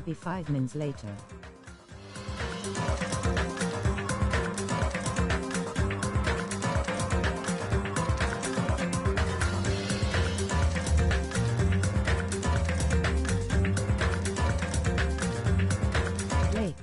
will be 5 minutes later. Late.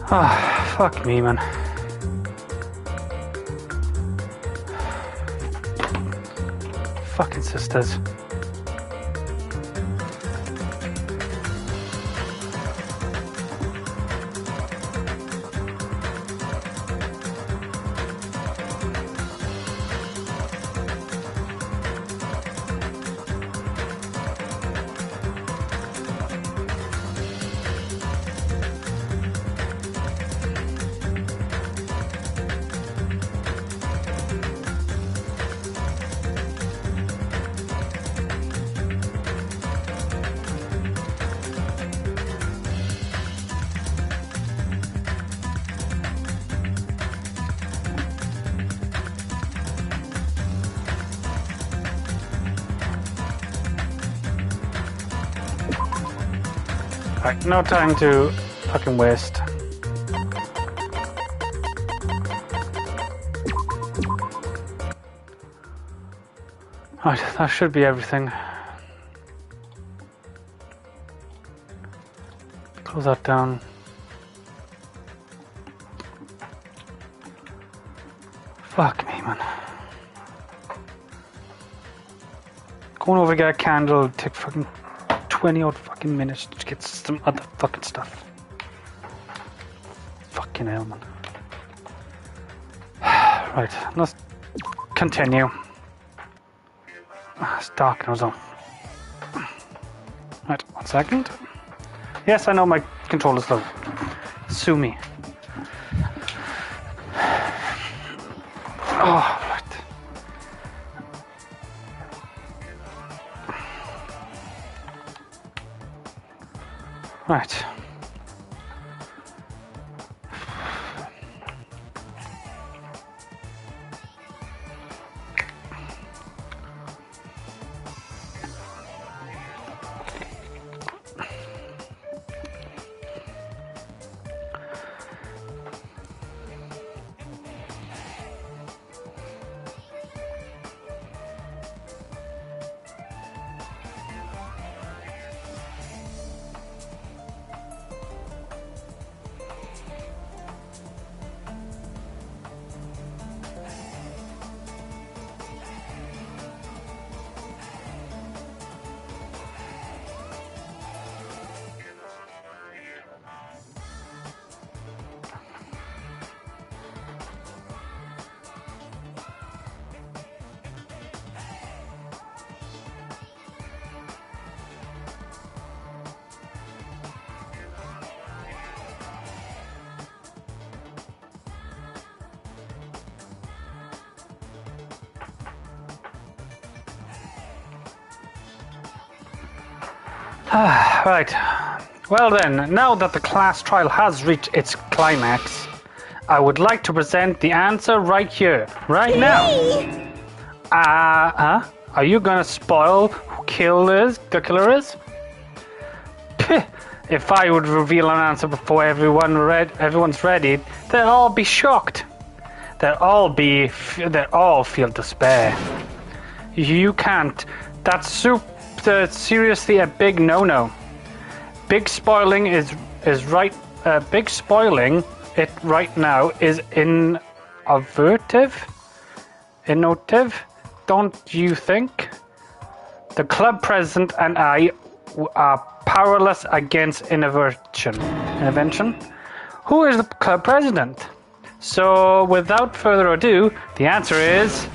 Ah, fuck me, man. Fucking sisters. Right, no time to fucking waste. Right, that should be everything. Close that down. Fuck me, man. Going over to get a candle take fucking 20 odd fucking minutes to get some other fucking stuff. Fucking hell, man. Right, let's continue. It's dark now, so. Right, 1 second. Yes, I know my controller's slow. Sue me. Oh, right. Right. Right. Well then, now that the class trial has reached its climax, I would like to present the answer right here, right now. Are you gonna spoil who the killer is? If I would reveal an answer before everyone's ready, they'll all be shocked. They'll all feel despair. You can't. That's seriously a big no-no. Big spoiling Big spoiling it right now is innovative, don't you think? The club president and I are powerless against intervention. Who is the club president? So, without further ado, the answer is...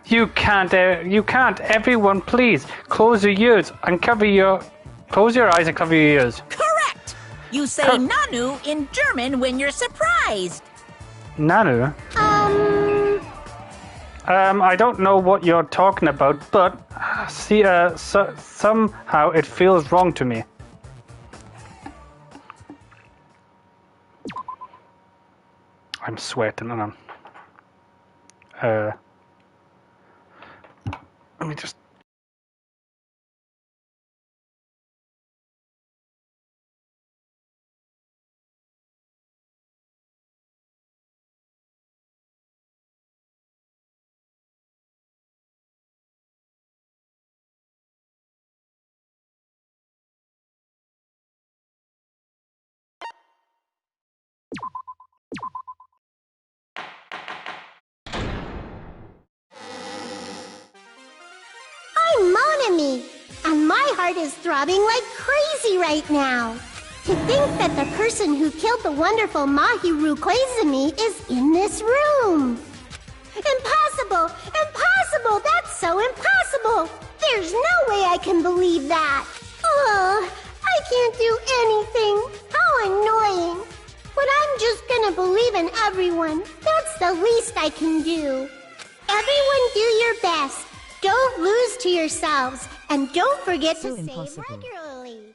You can't. Everyone, please close your ears and close your eyes and cover your ears. Correct. You say Nanu in German when you're surprised. Nanu? I don't know what you're talking about, but somehow it feels wrong to me. I'm sweating and let me just... heart is throbbing like crazy right now. To think that the person who killed the wonderful Mahiru Koizumi is in this room. Impossible! Impossible! That's so impossible! There's no way I can believe that! Ugh, I can't do anything! How annoying! But I'm just gonna believe in everyone. That's the least I can do. Everyone do your best. Don't lose to yourselves. And don't forget So to save impossible. regularly.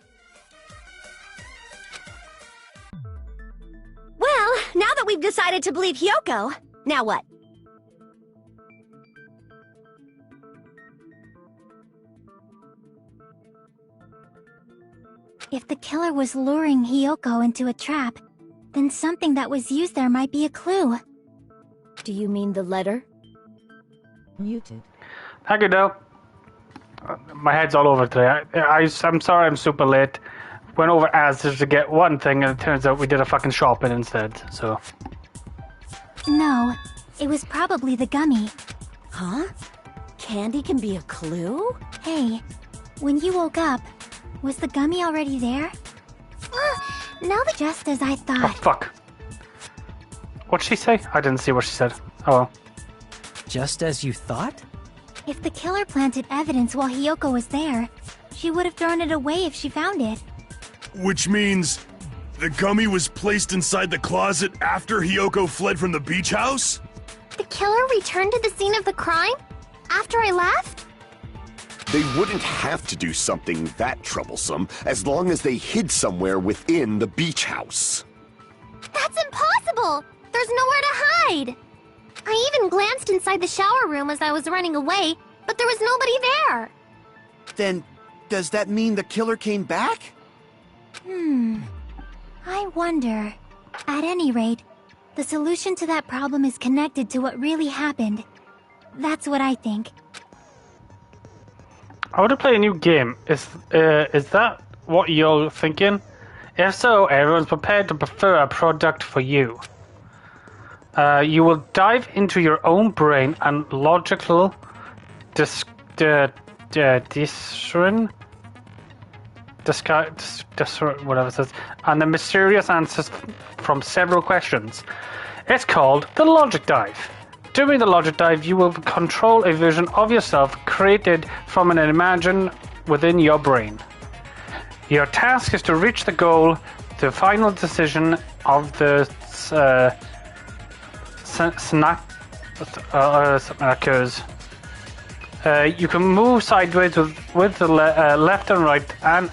Well, now that we've decided to believe Hyoko, now what? If the killer was luring Hyoko into a trap, then something that was used there might be a clue. Do you mean the letter? Muted. Thank you, Dale. My head's all over today. I'm sorry I'm super late. Went over as to get one thing, and it turns out we did a fucking shopping instead, so... No, it was probably the gummy. Huh? Candy can be a clue? Hey, when you woke up, was the gummy already there? Now that just as I Oh, thought. fuck. What'd she say? I didn't see what she said. Oh, well. Just as you thought? If the killer planted evidence while Hyoko was there, she would have thrown it away if she found it. Which means the gummy was placed inside the closet after Hyoko fled from the beach house? The killer returned to the scene of the crime? After I left? They wouldn't have to do something that troublesome as long as they hid somewhere within the beach house. That's impossible! There's nowhere to hide! I even glanced inside the shower room as I was running away, but there was nobody there! Then, does that mean the killer came back? I wonder. At any rate, the solution to that problem is connected to what really happened. That's what I think. I want to play a new game. Is that what you're thinking? If so, everyone's prepared to prefer a product for you. You will dive into your own brain and logical discern whatever it says, and the mysterious answers from several questions. It's called the Logic Dive. During the Logic Dive, you will control a version of yourself created from an imagine within your brain. Your task is to reach the goal, the final decision of the snack occurs. You can move sideways with the left and right and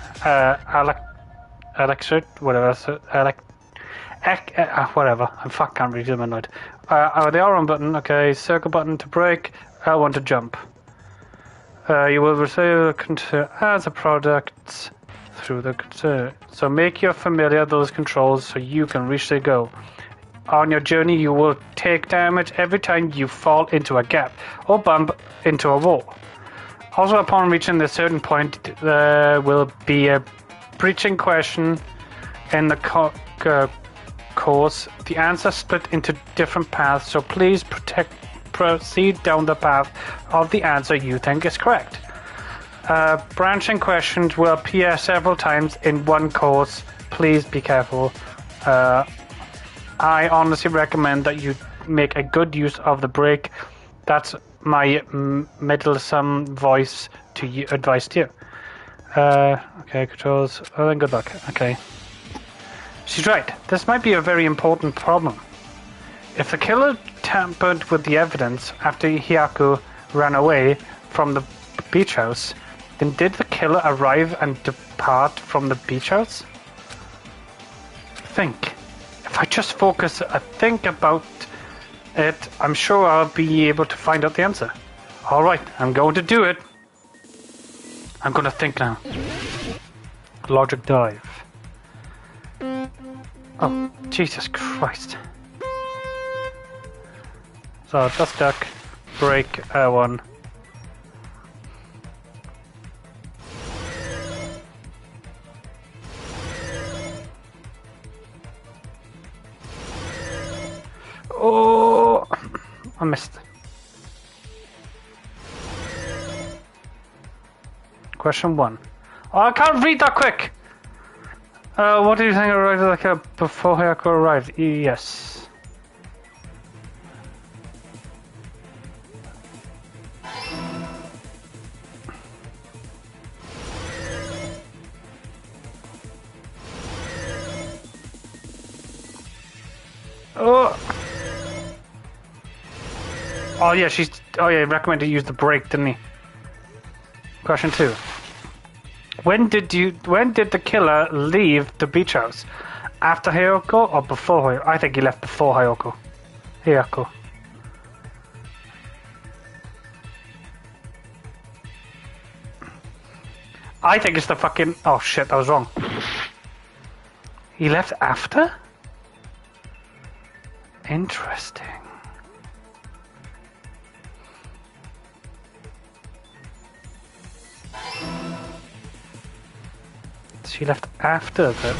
whatever. I can't read them. I'm annoyed. The R1 button, okay. Circle button to brake. L1 to jump. You will receive as a product through the so make your familiar those controls so you can reach the goal. On your journey, you will take damage every time you fall into a gap or bump into a wall. Also, upon reaching a certain point, there will be a breaching question in the course. The answer split into different paths, so please proceed down the path of the answer you think is correct. Branching questions will appear several times in one course. Please be careful. I honestly recommend that you make a good use of the brake. That's my meddlesome voice to you, advice to you. Okay, controls. Oh, then good luck. Okay. She's right. This might be a very important problem. If the killer tampered with the evidence after Hyako ran away from the beach house, then did the killer arrive and depart from the beach house? Think. If I just focus and think about it, I'm sure I'll be able to find out the answer. Alright, I'm going to do it. I'm going to think now. Logic dive. Oh, Jesus Christ. So, just duck, break, one. Oh, I missed. Question 1. Oh, I can't read that quick. What do you think arrived like before Hayako arrived? Yes. Oh. Oh yeah, oh yeah, he recommended you use the brake, didn't he? Question 2. When did the killer leave the beach house? After Hayako or before Hayako? I think he left before Hayako. I think it's the fucking... Oh shit, I was wrong. He left after? Interesting. She left after that.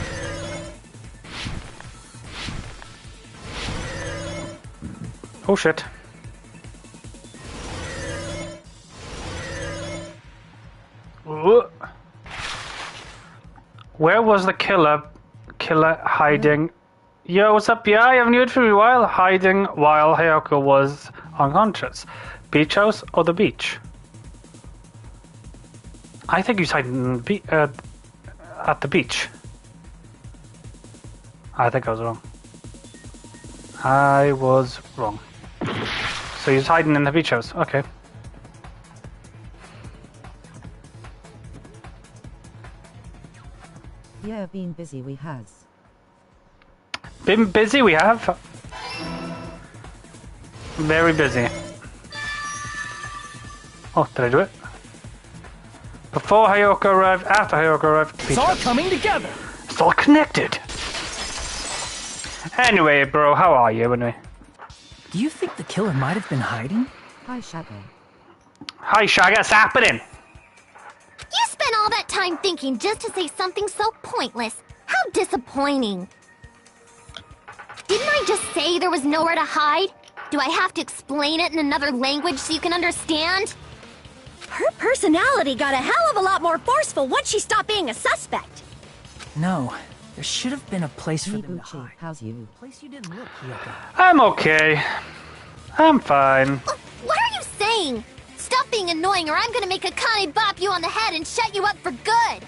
Oh shit. Ooh. Where was the killer hiding? Yo, what's up? Yeah, I haven't heard for a while. Hiding while Hayako was unconscious. Beach house or the beach? I think he's hiding at the beach. I think I was wrong. I was wrong. So he's hiding in the beach house. Okay. Yeah, been busy we has. Been busy we have. Very busy. Oh, did I do it? Before Hayako arrived, after Hayako arrived. It's all coming together. It's all connected. Anyway, bro, how are you anyway? Do you think the killer might have been hiding? Hi, Shadow. Hi, Shaggy, what's happening? You spent all that time thinking just to say something so pointless. How disappointing. Didn't I just say there was nowhere to hide? Do I have to explain it in another language so you can understand? Her personality got a hell of a lot more forceful once she stopped being a suspect. No, there should have been a place for them to Ibuchi, hide. how's you? A place you didn't look, Hyoko. I'm okay. I'm fine. What are you saying? Stop being annoying or I'm gonna make Akane bop you on the head and shut you up for good.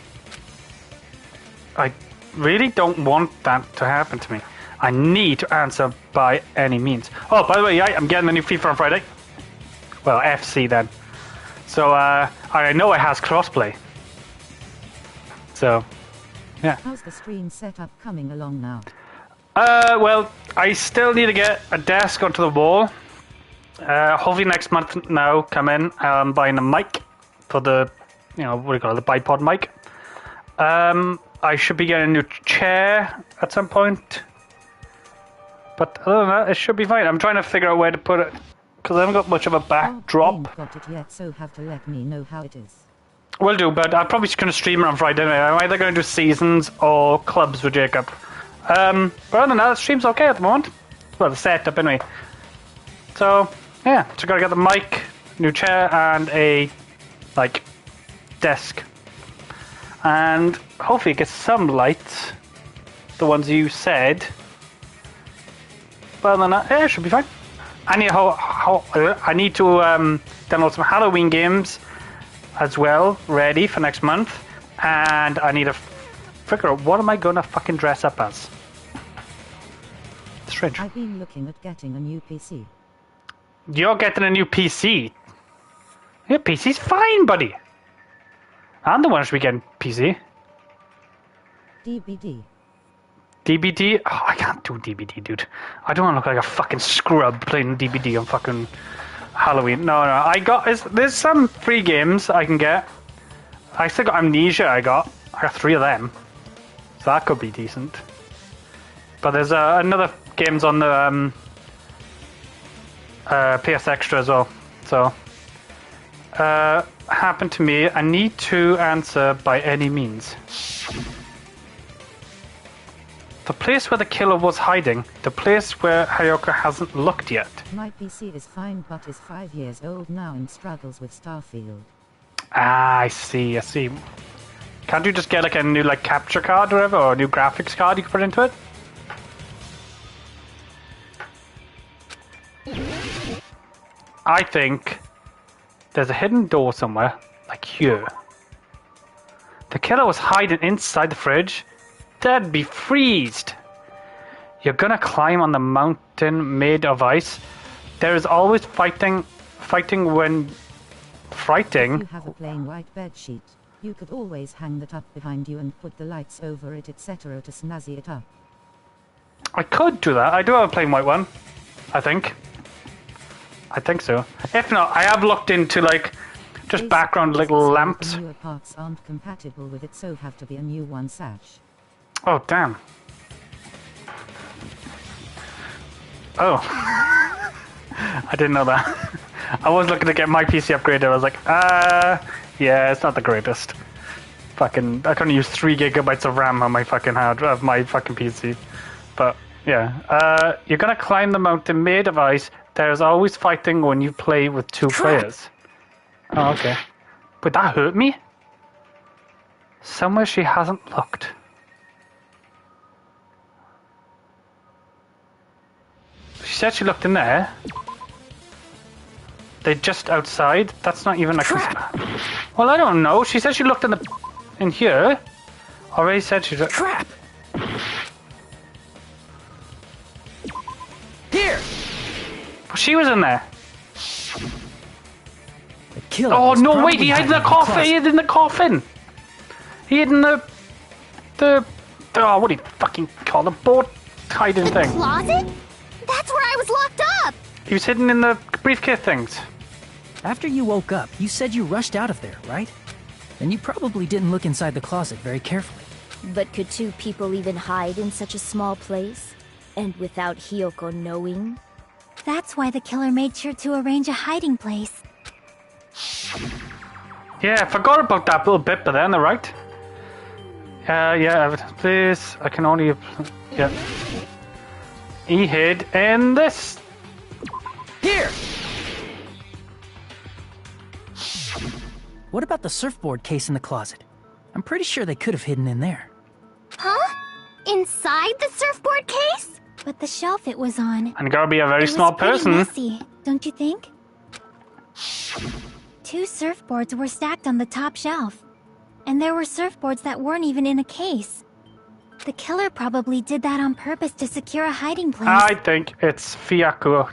I really don't want that to happen to me. I need to answer by any means. Oh, by the way, I'm getting the new FIFA on Friday. Well, FC then. So, I know it has crossplay. So, yeah. How's the stream setup coming along now? Well, I still need to get a desk onto the wall. Hopefully next month now, come in. I'm buying a mic for the, what do you call it, the bipod mic. I should be getting a new chair at some point. But other than that, it should be fine. I'm trying to figure out where to put it, because I haven't got much of a backdrop. I ain't got it yet, so have to let me know how it is. Will do, but I'm probably just going to stream it on Friday anyway. I'm either going to do seasons or clubs with Jacob. But other than that, the stream's okay at the moment. Well, the setup anyway. So, yeah, just got to get the mic, new chair, and a, desk. And hopefully get some lights. The ones you said. But other than that, yeah, it should be fine. I need to download some Halloween games as well, ready for next month. And I need to figure out what am I going to fucking dress up as. Strange. I've been looking at getting a new PC. You're getting a new PC? Your PC's fine, buddy. I'm the one who should be getting PC. DVD. DBD? Oh, I can't do DBD, dude. I don't want to look like a fucking scrub playing DBD on fucking Halloween. No. There's some free games I can get. I still got Amnesia. I got 3 of them, so that could be decent. But there's another games on the PS Extra as well. So happened to me. I need to answer by any means. The place where the killer was hiding. The place where Hayako hasn't looked yet. My PC is fine, but is 5 years old now and struggles with Starfield. Ah, I see. Can't you just get like a new like capture card or whatever, or a new graphics card you can put into it? I think there's a hidden door somewhere, like here. The killer was hiding inside the fridge. That'd be freezed. You're gonna climb on the mountain made of ice. There is always fighting when frighting. If you have a plain white bed sheet, you could always hang that up behind you and put the lights over it, etc. to snazzy it up. I could do that. I do have a plain white one. I think so. If not, I have looked into like just background little lamps. The newer parts aren't compatible with it, so have to be a new one sash. Oh damn. Oh. I didn't know that. I was looking to get my PC upgraded. I was like, yeah, it's not the greatest. Fucking, I couldn't use 3 gigabytes of RAM on my fucking PC. But yeah, you're gonna climb the mountain made of ice. There's always fighting when you play with 2 players. Oh, okay. But that hurt me? Somewhere she hasn't looked. She said she looked in there. They're just outside. That's not even like... Well, I don't know. She said she looked in here. Already said she's... Crap! Here! She was in there. The killer. Oh was no! probably Wait, he hid in hiding the coffin. He hid in the coffin. He hid in the oh, what do you fucking call the boat hiding thing? Closet? That's where I was locked up. He was hidden in the briefcase things. After you woke up, you said you rushed out of there, right? Then you probably didn't look inside the closet very carefully. But could 2 people even hide in such a small place? And without Hiyoko knowing? That's why the killer made sure to arrange a hiding place. Yeah, I forgot about that little bit, but then, right? Yeah, evidence, please. I can only... Yeah. He hid in this. Here! What about the surfboard case in the closet? I'm pretty sure they could have hidden in there. Huh? Inside the surfboard case? But the shelf it was on... And gotta be a very small person. Messy, don't you think? 2 surfboards were stacked on the top shelf. And there were surfboards that weren't even in a case. The killer probably did that on purpose to secure a hiding place. I think it's Fuyako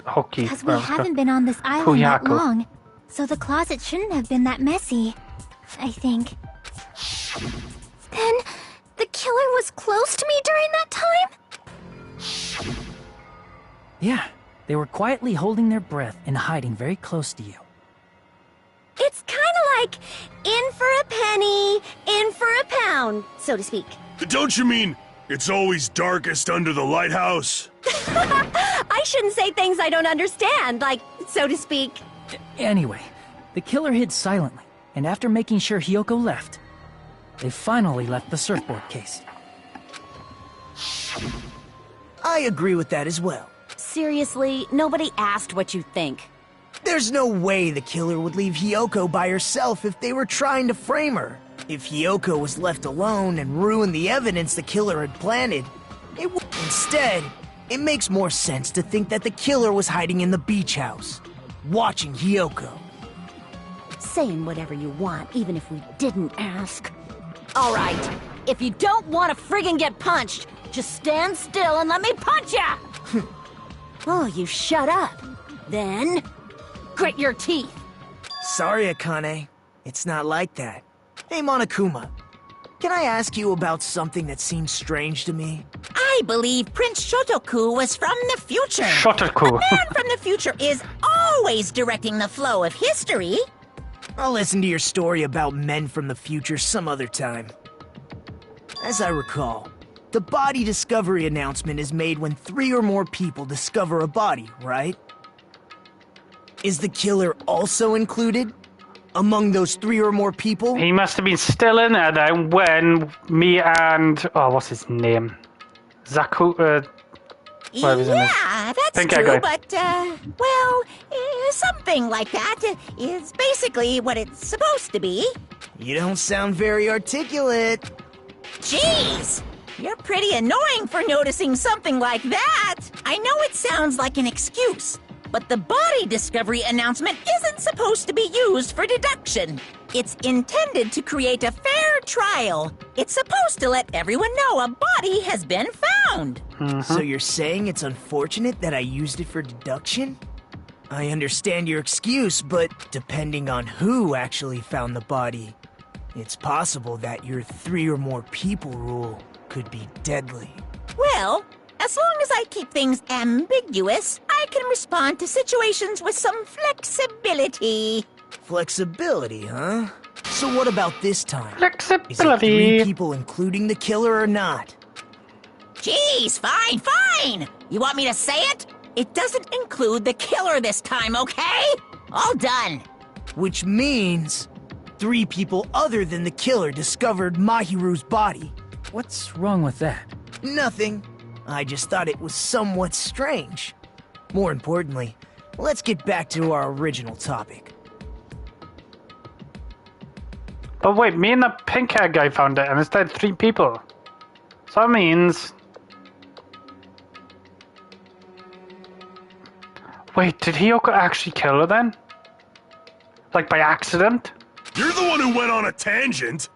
Hoki. Because we haven't been on this island that Fuyako. long. So the closet shouldn't have been that messy. I think. Then, the killer was close to me during that time? Yeah, they were quietly holding their breath and hiding very close to you. It's kind of like in for a penny, in for a pound, so to speak. Don't you mean it's always darkest under the lighthouse? I shouldn't say things I don't understand, like, so to speak. Anyway, the killer hid silently, and after making sure Hiyoko left, they finally left the surfboard case. I agree with that as well. Seriously, nobody asked what you think. There's no way the killer would leave Hiyoko by herself if they were trying to frame her. If Hiyoko was left alone and ruined the evidence the killer had planted, it would... Instead, it makes more sense to think that the killer was hiding in the beach house, watching Hiyoko. Saying whatever you want, even if we didn't ask. All right, if you don't want to friggin' get punched, just stand still and let me punch ya! Oh, you shut up. Then, grit your teeth. Sorry, Akane. It's not like that. Hey, Monokuma. Can I ask you about something that seems strange to me? I believe Prince Shotoku was from the future. Shotoku. A man from the future is always directing the flow of history. I'll listen to your story about men from the future some other time. As I recall, the body discovery announcement is made when 3 or more people discover a body, right? Is the killer also included? Among those 3 or more people? He must have been still in there then when me and... Oh, what's his name? Zaku... Yeah, that's Pink true, guy. but, something like that is basically what it's supposed to be. You don't sound very articulate. Jeez! You're pretty annoying for noticing something like that! I know it sounds like an excuse, but the body discovery announcement isn't supposed to be used for deduction. It's intended to create a fair trial. It's supposed to let everyone know a body has been found. So you're saying it's unfortunate that I used it for deduction? I understand your excuse, but depending on who actually found the body, it's possible that your 3 or more people rule could be deadly. Well, as long as I keep things ambiguous, I can respond to situations with some flexibility. Flexibility, huh? So what about this time? Flexibility. Is it 3 people including the killer or not? Jeez, fine! You want me to say it? It doesn't include the killer this time, okay? All done. Which means 3 people other than the killer discovered Mahiru's body. What's wrong with that? Nothing. I just thought it was somewhat strange. More importantly, let's get back to our original topic. But wait, me and the pink-haired guy found it, and instead 3 people. So that means... Wait, did Hiyoko actually kill her then? Like by accident? You're the one who went on a tangent.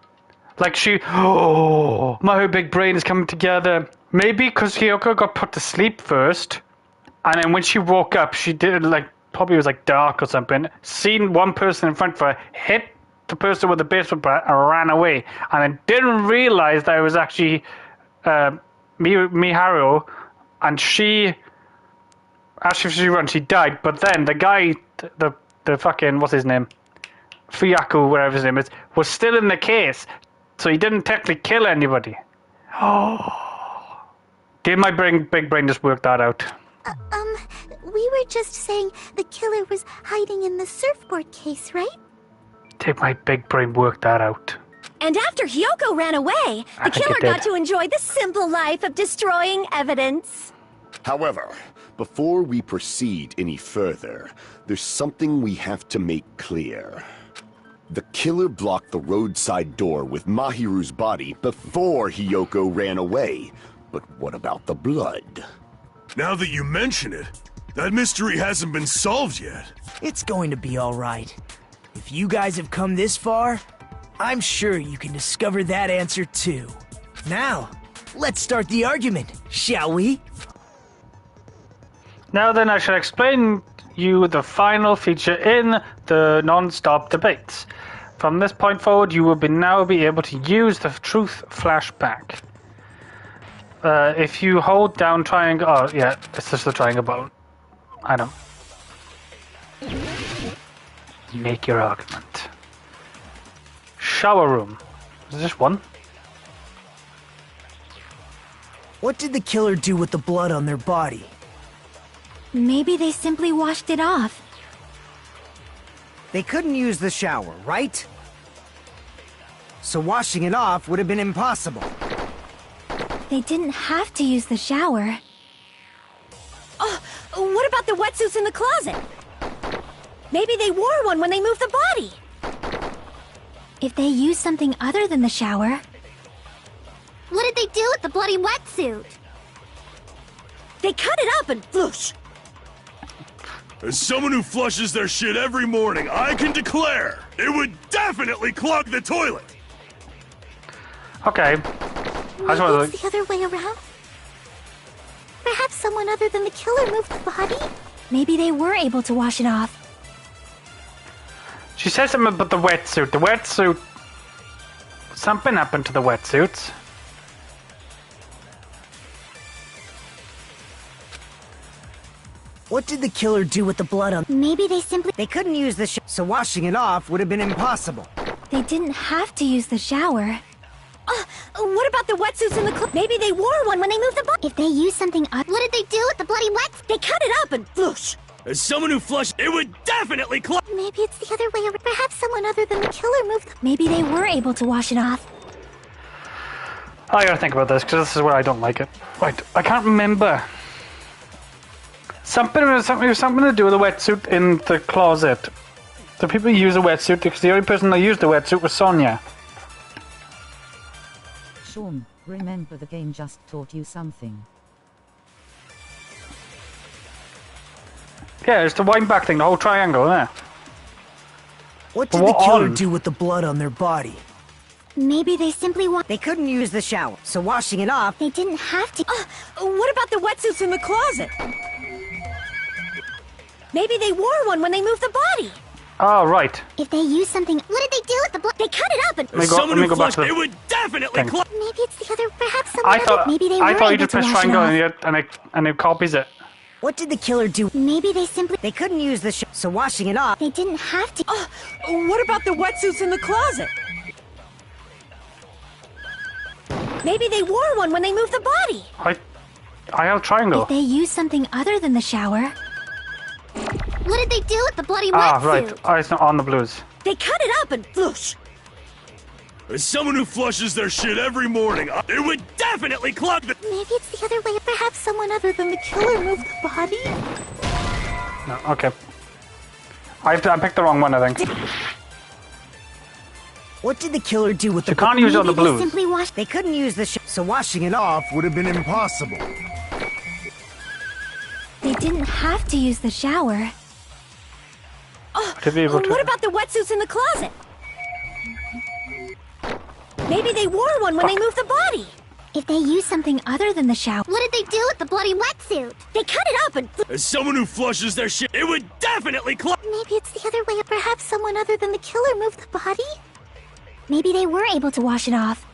Like oh, my whole big brain is coming together. Maybe because Hiyoko got put to sleep first, and then when she woke up, she did like, probably it was like dark or something, seen one person in front of her, hit the person with the baseball bat and ran away, and then didn't realize that it was actually Miharu, and she died, but then the guy, the fucking, what's his name? Fuyaku, whatever his name is, was still in the case, so he didn't technically kill anybody. Oh. Did my big brain just work that out? We were just saying the killer was hiding in the surfboard case, right? Did my big brain work that out? And after Hiyoko ran away, the killer got to enjoy the simple life of destroying evidence. However, before we proceed any further, there's something we have to make clear. The killer blocked the roadside door with Mahiru's body before Hiyoko ran away. But what about the blood? Now that you mention it, that mystery hasn't been solved yet. It's going to be all right. If you guys have come this far, I'm sure you can discover that answer too. Now, let's start the argument, shall we? Now then, I shall explain you the final feature in the non-stop debates. From this point forward, you will now be able to use the truth flashback. If you hold down triangle... Oh, yeah, it's just the triangle button. I know. Make your argument. Shower room. Is there just one? What did the killer do with the blood on their body? Maybe they simply washed it off. They couldn't use the shower, right? So washing it off would have been impossible. They didn't have to use the shower. Oh, what about the wetsuits in the closet? Maybe they wore one when they moved the body. If they used something other than the shower... What did they do with the bloody wetsuit? They cut it up and floosh. As someone who flushes their shit every morning, I can declare it would definitely clog the toilet. Okay. Maybe it's the other way around. Perhaps someone other than the killer moved the body? Maybe they were able to wash it off. She says something about the wetsuit. The wetsuit... Something happened to the wetsuits. What did the killer do with the blood on... Maybe they simply... They couldn't use the shower, so washing it off would have been impossible. They didn't have to use the shower. What about the wetsuits in the closet? Maybe they wore one when they moved the body. If they used something other... What did they do with the bloody wetsuit? They cut it up and floosh. As someone who flushed, it would definitely clog... Maybe it's the other way around. Perhaps someone other than the killer moved... Maybe they were able to wash it off. I gotta think about this, because this is where I don't like it. Right, I can't remember. Something to do with the wetsuit in the closet. The people use a wetsuit because the only person that used the wetsuit was Sonia. Sean, remember the game just taught you something. Yeah, it's the wind back thing, the whole triangle, isn't it? What did the killer do with the blood on their body? Maybe they simply They couldn't use the shower, so washing it off... They didn't have to... What about the wetsuits in the closet? Maybe they wore one when they moved the body. Oh, right. If they use something... What did they do with the blood? They cut it up and... Let me go back to the... It would definitely thing. Maybe it's the other... Perhaps someone other... Maybe they were I thought you able just to press wash it triangle off. and it copies it. What did the killer do? Maybe they simply... They couldn't use the shower, so washing it off... They didn't have to... What about the wetsuits in the closet? Maybe they wore one when they moved the body. I have triangle. If they use something other than the shower... What did they do with the bloody Ah, wetsuit? right. Oh, it's not on the blues. They cut it up and whoosh. As someone who flushes their shit every morning, it would definitely clog the... Maybe it's the other way. Perhaps someone other than the killer moved the body? No, okay. I picked the wrong one, I think. What did the killer do with the... You can't use it on the blues. They couldn't use the shower, so washing it off would have been impossible. They didn't have to use the shower. To be able to... What about the wetsuits in the closet? Maybe they wore one when they moved the body. If they use something other than the shower... What did they do with the bloody wetsuit? They cut it up and... As someone who flushes their shit, it would definitely clog... Maybe it's the other way. Perhaps someone other than the killer moved the body? Maybe they were able to wash it off.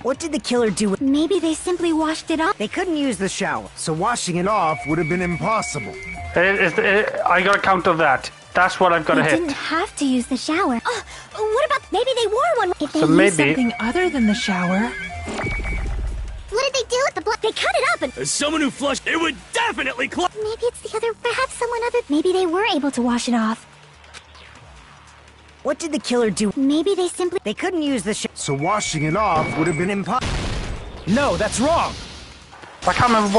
What did the killer do with... Maybe they simply washed it off. They couldn't use the shower, so washing it off would have been impossible. I got a count of that. That's what I've got to They hit. didn't have to use the shower. What about... Maybe they wore one... If they So use maybe- something other than the shower... What did they do with the blood? They cut it up and... As someone who flushed, it would definitely clog... Maybe it's the other... Perhaps someone other... Maybe they were able to wash it off. What did the killer do? Maybe they simply... They couldn't use the shower, so washing it off would have been impossible. No, that's wrong! I can't remember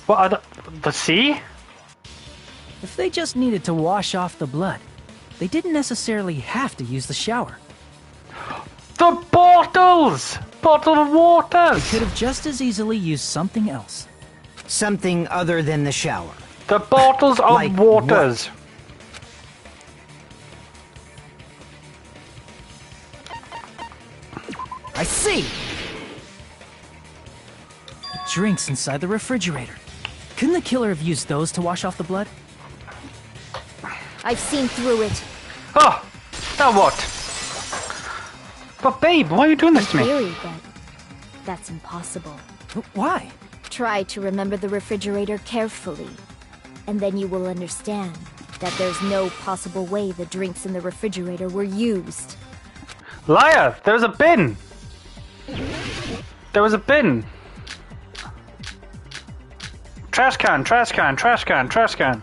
what are the sea? If they just needed to wash off the blood, they didn't necessarily have to use the shower. The bottles! Bottle of water! They could have just as easily used something else. Something other than the shower. The bottles of Like waters. I see! Drinks inside the refrigerator. Couldn't the killer have used those to wash off the blood? I've seen through it. Oh! Now what? But babe, why are you doing this to me? Theory, but that's impossible. Why? Try to remember the refrigerator carefully, and then you will understand that there's no possible way the drinks in the refrigerator were used. Liar! There's a bin! There was a bin! Trash can, trash can, trash can, trash can.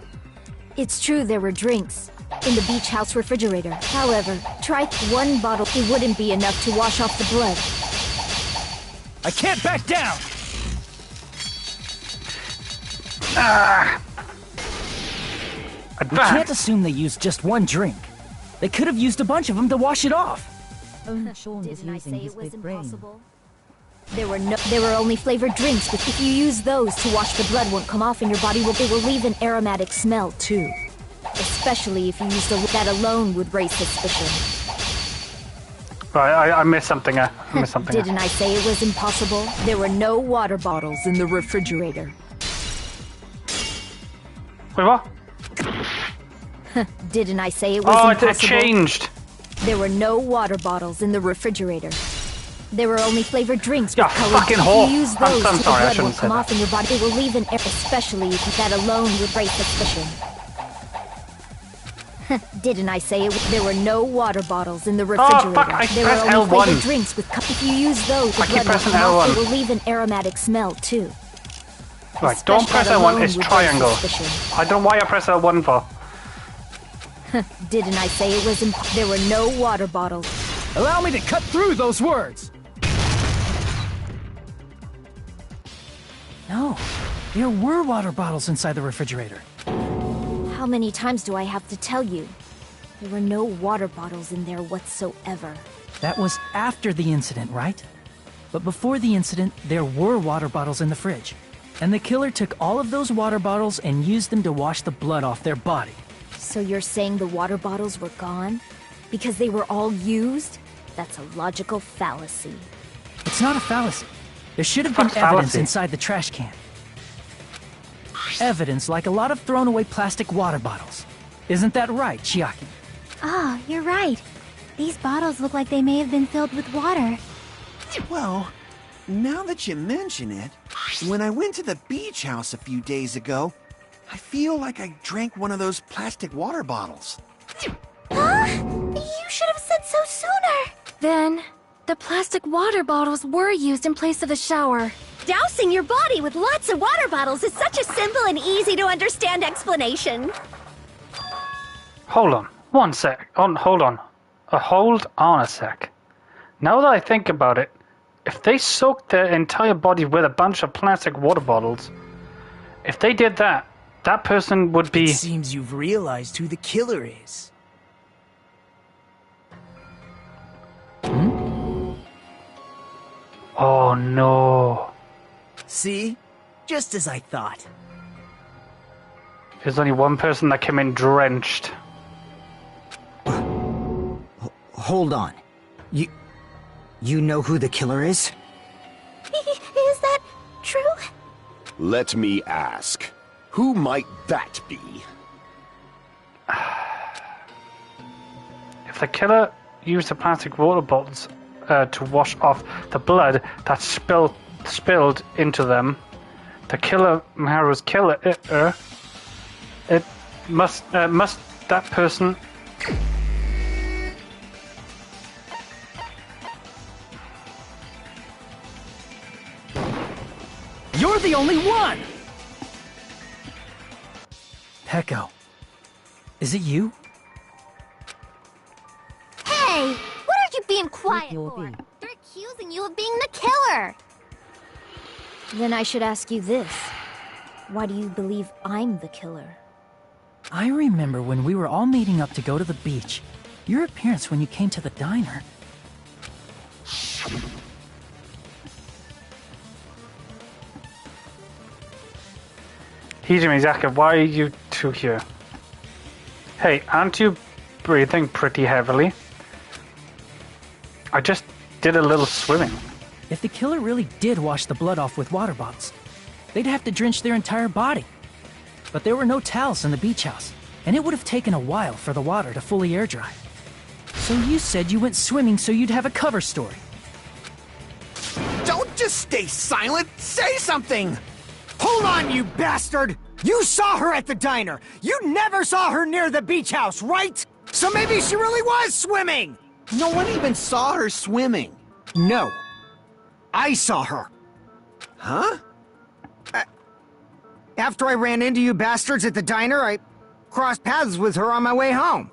It's true there were drinks in the beach house refrigerator. However, try one bottle. It wouldn't be enough to wash off the blood. I can't back down! Ah! We can't assume they used just one drink. They could have used a bunch of them to wash it off. Sean is Didn't I using say his it was big brain. impossible? There were only flavored drinks, but if you use those to wash, the blood won't come off and your body it will leave an aromatic smell too. Especially if you used that alone would raise suspicion. Right, I missed something. I missed something. Didn't I say it was impossible? There were no water bottles in the refrigerator. Wait, what? Didn't I say it was Oh, impossible? it changed. There were no water bottles in the refrigerator. There were only flavored drinks Yeah, with colored. fucking If whore. you use I'm those, so the sorry, I blood shouldn't won't say come that. off in your body. It will leave an air, especially if that alone would raise suspicion. Didn't I say it? There were no water bottles in the refrigerator. fuck, I there were pressed only L1. flavored drinks with if you use those, the I keep blood won't pressing come off. L1. It will leave an aromatic smell too. Right, don't press That L1, alone it's would raise triangle. suspicion. I don't know why I press L1 for. Didn't I say it was there were no water bottles? Allow me to cut through those words! No, there were water bottles inside the refrigerator. many times do I have to tell you? There were no water bottles in there whatsoever. That was after the incident, right? But before the incident, there were water bottles in the fridge. And the killer took all of those water bottles and used them to wash the blood off their body. So you're saying the water bottles were gone? Because they were all used? That's a logical fallacy. It's not a fallacy. There should have been What's evidence fallacy? inside the trash can. Evidence like a lot of thrown away plastic water bottles. Isn't that right, Chiaki? Ah, you're right. These bottles look like they may have been filled with water. Well, now that you mention it, when I went to the beach house a few days ago, I feel like I drank one of those plastic water bottles. Huh? You should have said so sooner. Then, the plastic water bottles were used in place of the shower. Dousing your body with lots of water bottles is such a simple and easy to understand explanation. Hold on. One sec. Hold on. Hold on a sec. Now that I think about it, if they soaked their entire body with a bunch of plastic water bottles, if they did that, that person would be... It seems you've realized who the killer is. Oh no. See? Just as I thought. There's only one person that came in drenched. Hold on. You know who the killer is? Is that true? Let me ask. Who might that be? If the killer used the plastic water bottles to wash off the blood that spilled into them, the killer, Maharu's killer, it must that person... You're the only one! Peko. Is it you? Hey! What are you being quiet for? They're accusing you of being the killer! Then I should ask you this. Why do you believe I'm the killer? I remember when we were all meeting up to go to the beach. Your appearance when you came to the diner. Hijime, Zaka, why are you two here? Hey, aren't you breathing pretty heavily? I just did a little swimming. If the killer really did wash the blood off with water bottles, they'd have to drench their entire body. But there were no towels in the beach house, and it would have taken a while for the water to fully air dry. So you said you went swimming so you'd have a cover story. Don't just stay silent! Say something! Hold on, you bastard! You saw her at the diner! You never saw her near the beach house, right? So maybe she really was swimming! No one even saw her swimming. No. I saw her. Huh? After I ran into you bastards at the diner, I crossed paths with her on my way home.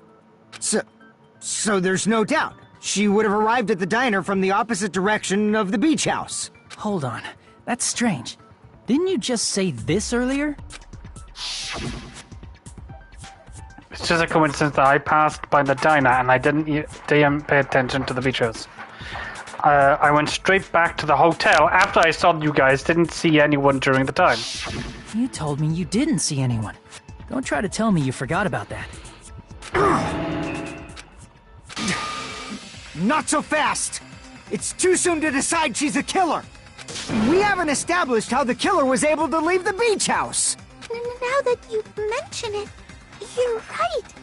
So there's no doubt. She would have arrived at the diner from the opposite direction of the beach house. Hold on. That's strange. Didn't you just say this earlier? It's just a coincidence that I passed by the diner and I didn't pay attention to the beach house. I went straight back to the hotel after I saw you guys didn't see anyone during the time. You told me you didn't see anyone. Don't try to tell me you forgot about that. Not so fast! It's too soon to decide she's a killer! We haven't established how the killer was able to leave the beach house! Now that you mention it, you're right.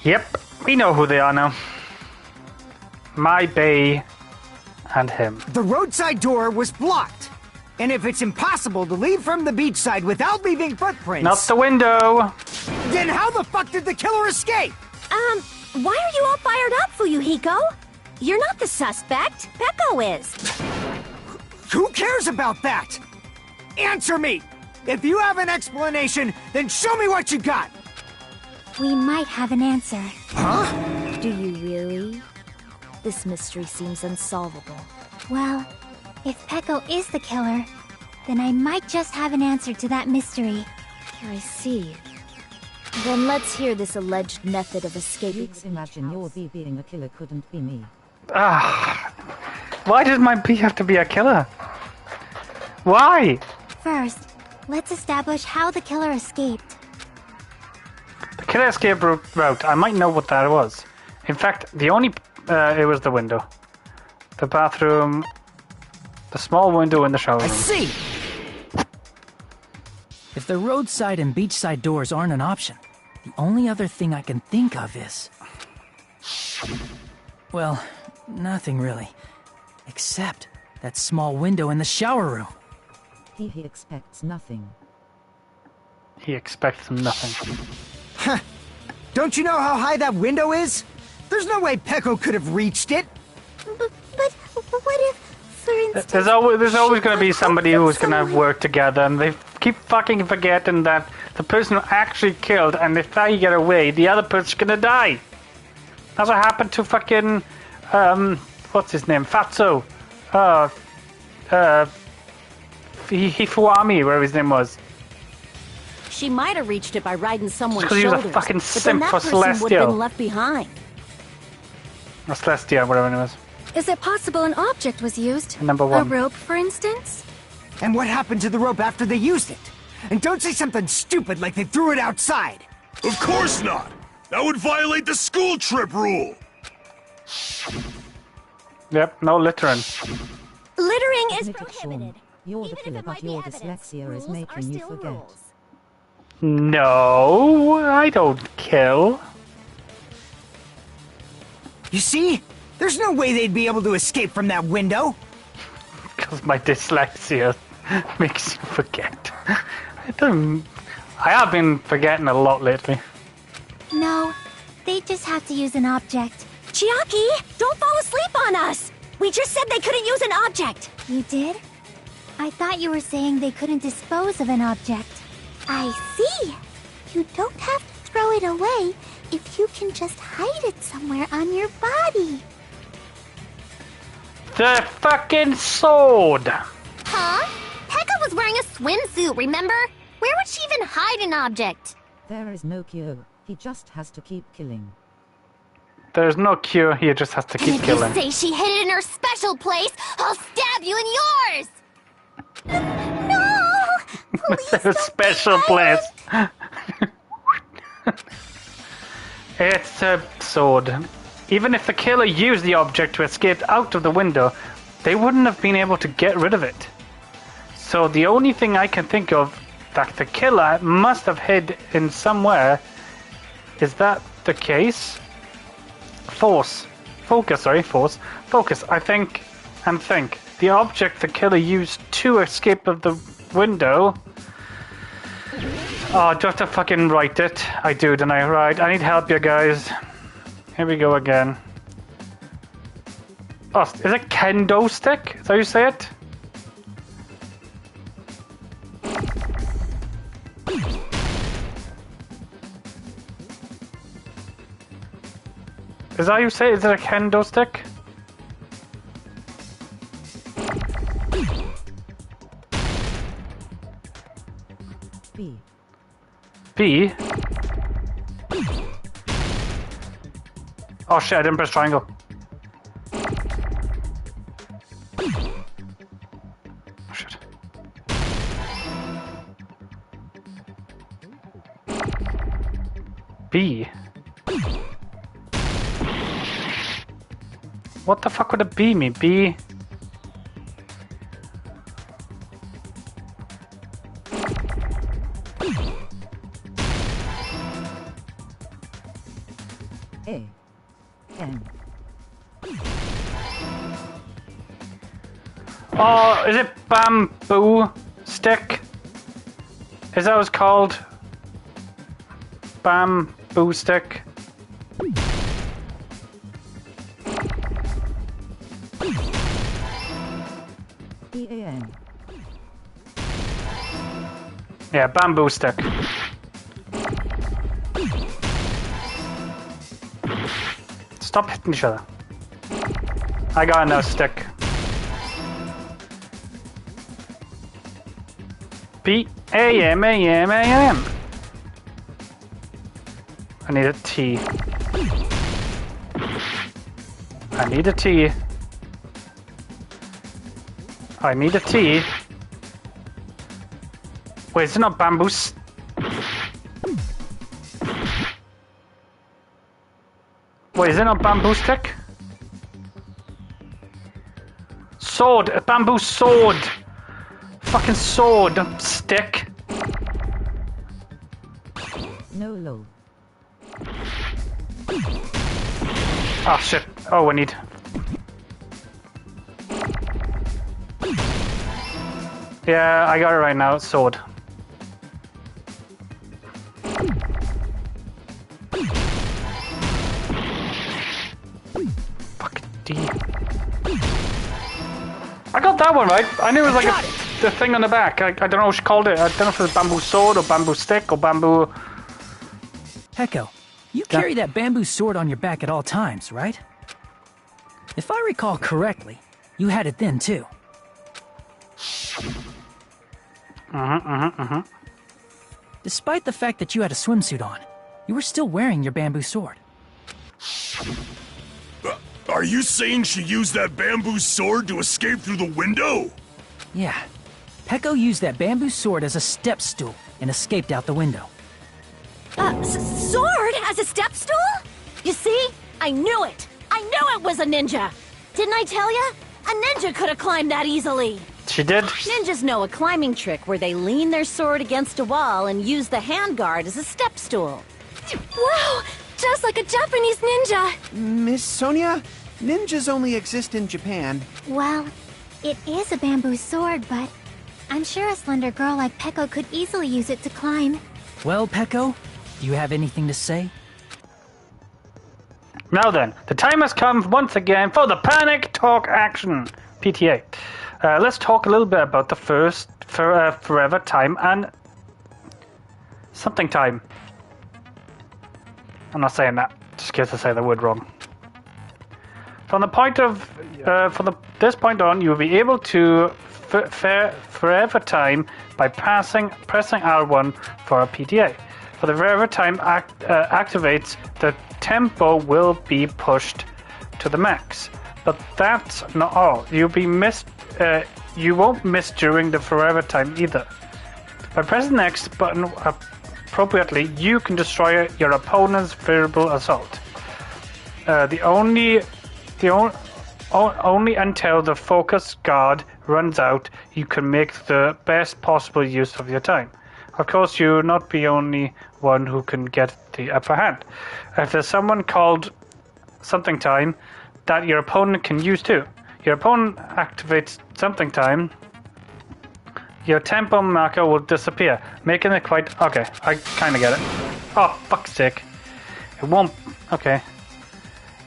Yep, we know who they are now. My Bay and him. The roadside door was blocked. And if it's impossible to leave from the beachside without leaving footprints... Not the window! Then how the fuck did the killer escape? Why are you all fired up, Fuyuhiko? You're not the suspect. Peko is. Who cares about that? Answer me! If you have an explanation, then show me what you got! We might have an answer. Huh? Do you really? This mystery seems unsolvable. Well, if Peko is the killer, then I might just have an answer to that mystery. I see. Then let's hear this alleged method of escaping. Please imagine your bee being a killer couldn't be me. Why does my bee have to be a killer? Why? First, let's establish how the killer escaped. The killer escape route. I might know what that was. In fact, it was the window. The bathroom. The small window in the shower room. I see! If the roadside and beachside doors aren't an option, the only other thing I can think of is... Well, nothing really. Except that small window in the shower room. He expects nothing. He expects nothing. Huh. Don't you know how high that window is? There's no way Peko could have reached it. But what if, for instance... There's always going to be somebody who's going to work together, and they keep fucking forgetting that the person who actually killed, and if they get away, the other person's going to die. That's what happened to fucking... what's his name? Fatso. Hifuami, whatever his name was. She might have reached it by riding someone's Because he was a shoulders, fucking but then simp that for person would have Celestial. been left behind. Or Celestia, whatever it was. Is it possible an object was used? Number one. A rope, for instance? And what happened to the rope after they used it? And don't say something stupid like they threw it outside. Of course not! That would violate the school trip rule! Yep, no littering. Littering is Admit it, Sean. prohibited. You're the killer, but your dyslexia is making you forget. No, I don't kill. You see? There's no way they'd be able to escape from that window. Because my dyslexia makes you forget. I have been forgetting a lot lately. No, they just have to use an object. Chiaki, don't fall asleep on us! We just said they couldn't use an object! You did? I thought you were saying they couldn't dispose of an object. I see. You don't have to throw it away if you can just hide it somewhere on your body. The fucking sword! Huh? Pekka was wearing a swimsuit, remember? Where would she even hide an object? There is no cure. He just has to keep killing. There's no cure, he just has to keep And if killing. you say she hid it in her special place, I'll stab you in yours! No! It's a special place. It's a sword. Even if the killer used the object to escape out of the window, they wouldn't have been able to get rid of it. So the only thing I can think of that the killer must have hid in somewhere, is that the case? Focus, I think, and think. The object the killer used to escape of the window... Oh, do I have to fucking write it? I do, don't I? Right, I need help, you guys. Here we go again. Oh, is it kendo stick? Is that how you say it? Is that how you say it? Is it a kendo stick? B. B? Oh shit, I didn't press triangle. Oh shit. B? What the fuck would a B mean? B? A. N. Oh, is it bamboo stick? Is that what it's called? Bamboo stick? B-A-N. Yeah, bamboo stick. Stop hitting each other. I got no stick. B-A-M-A-M-A-M. I need a T. I need a T. I need a T. Wait, is it not bamboo? Wait, is it not bamboo stick? Sword! A bamboo sword! Fucking sword, not stick. No low. Oh shit. Oh, we need. Yeah, I got it right now. Sword. Fucking D. I got that one right. I knew it was like the thing on the back. I don't know what she called it. I don't know if it was bamboo sword or bamboo stick or bamboo. Peko, you carry that bamboo sword on your back at all times, right? If I recall correctly, you had it then too. Despite the fact that you had a swimsuit on, you were still wearing your bamboo sword. Are you saying she used that bamboo sword to escape through the window? Yeah. Peko used that bamboo sword as a step stool and escaped out the window. Sword as a step stool? You see? I knew it! I knew it was a ninja! Didn't I tell ya? A ninja could have climbed that easily! She did? Ninjas know a climbing trick where they lean their sword against a wall and use the handguard as a step stool. Wow! Just like a Japanese ninja! Miss Sonia, ninjas only exist in Japan. Well, it is a bamboo sword, but I'm sure a slender girl like Peko could easily use it to climb. Well, Peko, do you have anything to say? Now then, the time has come once again for the Panic Talk action. PTA. Let's talk a little bit about the first Forever Time and something time. I'm not saying that, just in case I say the word wrong. From the point of, this point on, you'll be able to Forever Time by pressing R1 for a PTA. For the Forever Time activates, the tempo will be pushed to the max. But that's not all. You won't miss during the Forever Time either. By pressing the X button appropriately, you can destroy your opponent's variable assault. Only until the focus guard runs out, you can make the best possible use of your time. Of course, you'll not be only one who can get the upper hand. If there's someone called something time that your opponent can use too. Your opponent activates something time, your tempo marker will disappear, making it quite... Okay, I kind of get it. Oh, fuck's sake. It won't... Okay.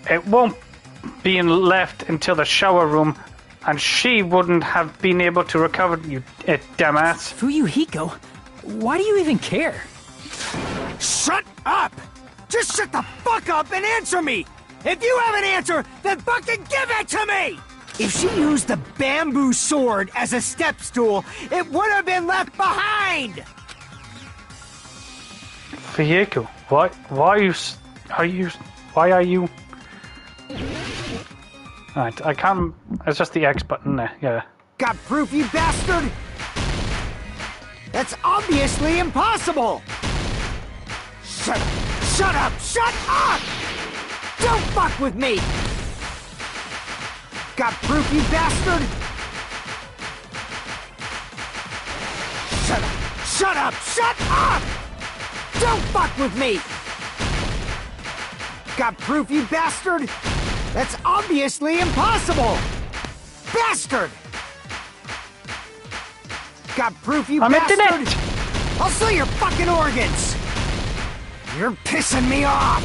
It won't be left until the shower room, and she wouldn't have been able to recover, you dumbass. Fuyuhiko, why do you even care? Shut up! Just shut the fuck up and answer me! If you have an answer, then fucking give it to me! If she used the bamboo sword as a step stool, it would have been left behind! Fuyuhiko, why are you... Alright, I can't... It's just the X button there, yeah. Got proof, you bastard? That's obviously impossible! Shut up! Shut up! Don't fuck with me! Got proof, you bastard? Shut up! Don't fuck with me! Got proof, you bastard? That's obviously impossible! Bastard! Got proof, you bastard? I'll sell your fucking organs! You're pissing me off!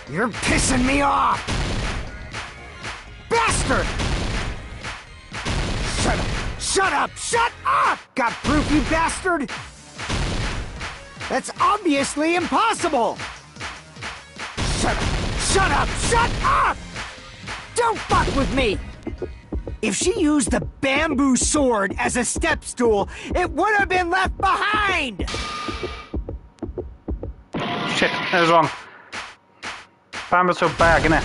You're pissing me off! Bastard! Shut up! Got proof, you bastard? That's obviously impossible! Shut up! Don't fuck with me! If she used the bamboo sword as a step stool, it would have been left behind! shit, that was wrong. Bamboo sword bag, innit?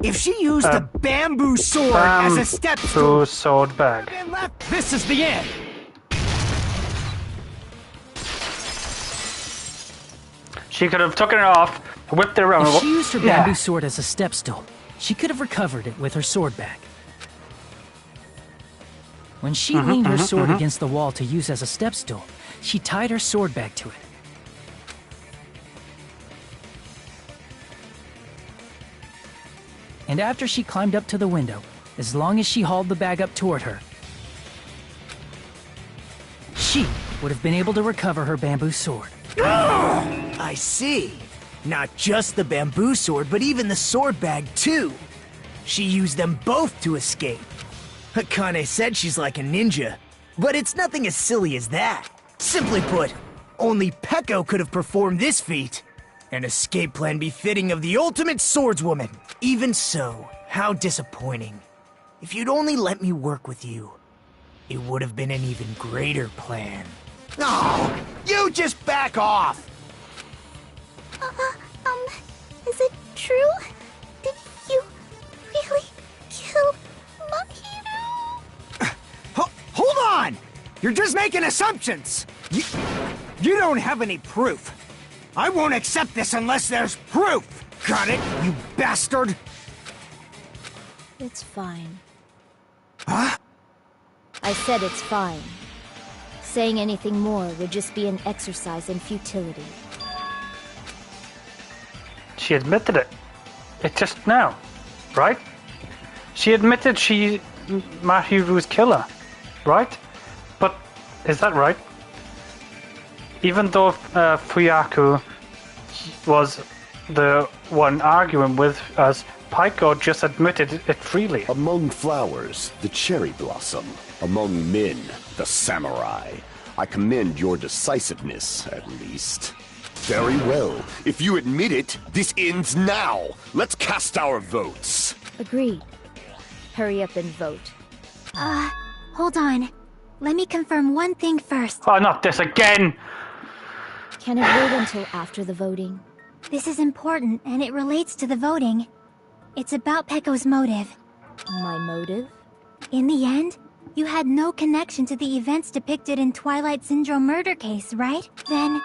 If she used a bamboo sword as a step stool, Bamboo sword bag. This is the end! She could have taken it off, whipped it around. If she used her bamboo sword as a step stool, she could have recovered it with her sword bag. When she leaned her sword against the wall to use as a step stool, she tied her sword bag to it. And after she climbed up to the window, as long as she hauled the bag up toward her, she would have been able to recover her bamboo sword. I see. Not just the bamboo sword, but even the sword bag, too. She used them both to escape. Akane said she's like a ninja, but it's nothing as silly as that. Simply put, only Peko could have performed this feat. An escape plan befitting of the ultimate swordswoman. Even so, how disappointing. If you'd only let me work with you, it would have been an even greater plan. Oh, you just back off! Is it true? Did you really kill Mahiru? hold on! You're just making assumptions! You don't have any proof. I won't accept this unless there's proof! Got it, you bastard? It's fine. Huh? I said it's fine. Saying anything more would just be an exercise in futility. She admitted it. It just now, right? She admitted she Mahiru's killer, right? But is that right? Even though Fuyaku was the one arguing with us, Peko just admitted it freely. Among flowers, the cherry blossom. Among men, the samurai. I commend your decisiveness, at least. Very well. If you admit it, this ends now. Let's cast our votes. Agreed. Hurry up and vote. Hold on. Let me confirm one thing first. Oh, not this again! Can it wait until after the voting? This is important, and it relates to the voting. It's about Peko's motive. My motive? In the end, you had no connection to the events depicted in Twilight Syndrome murder case, right? Then,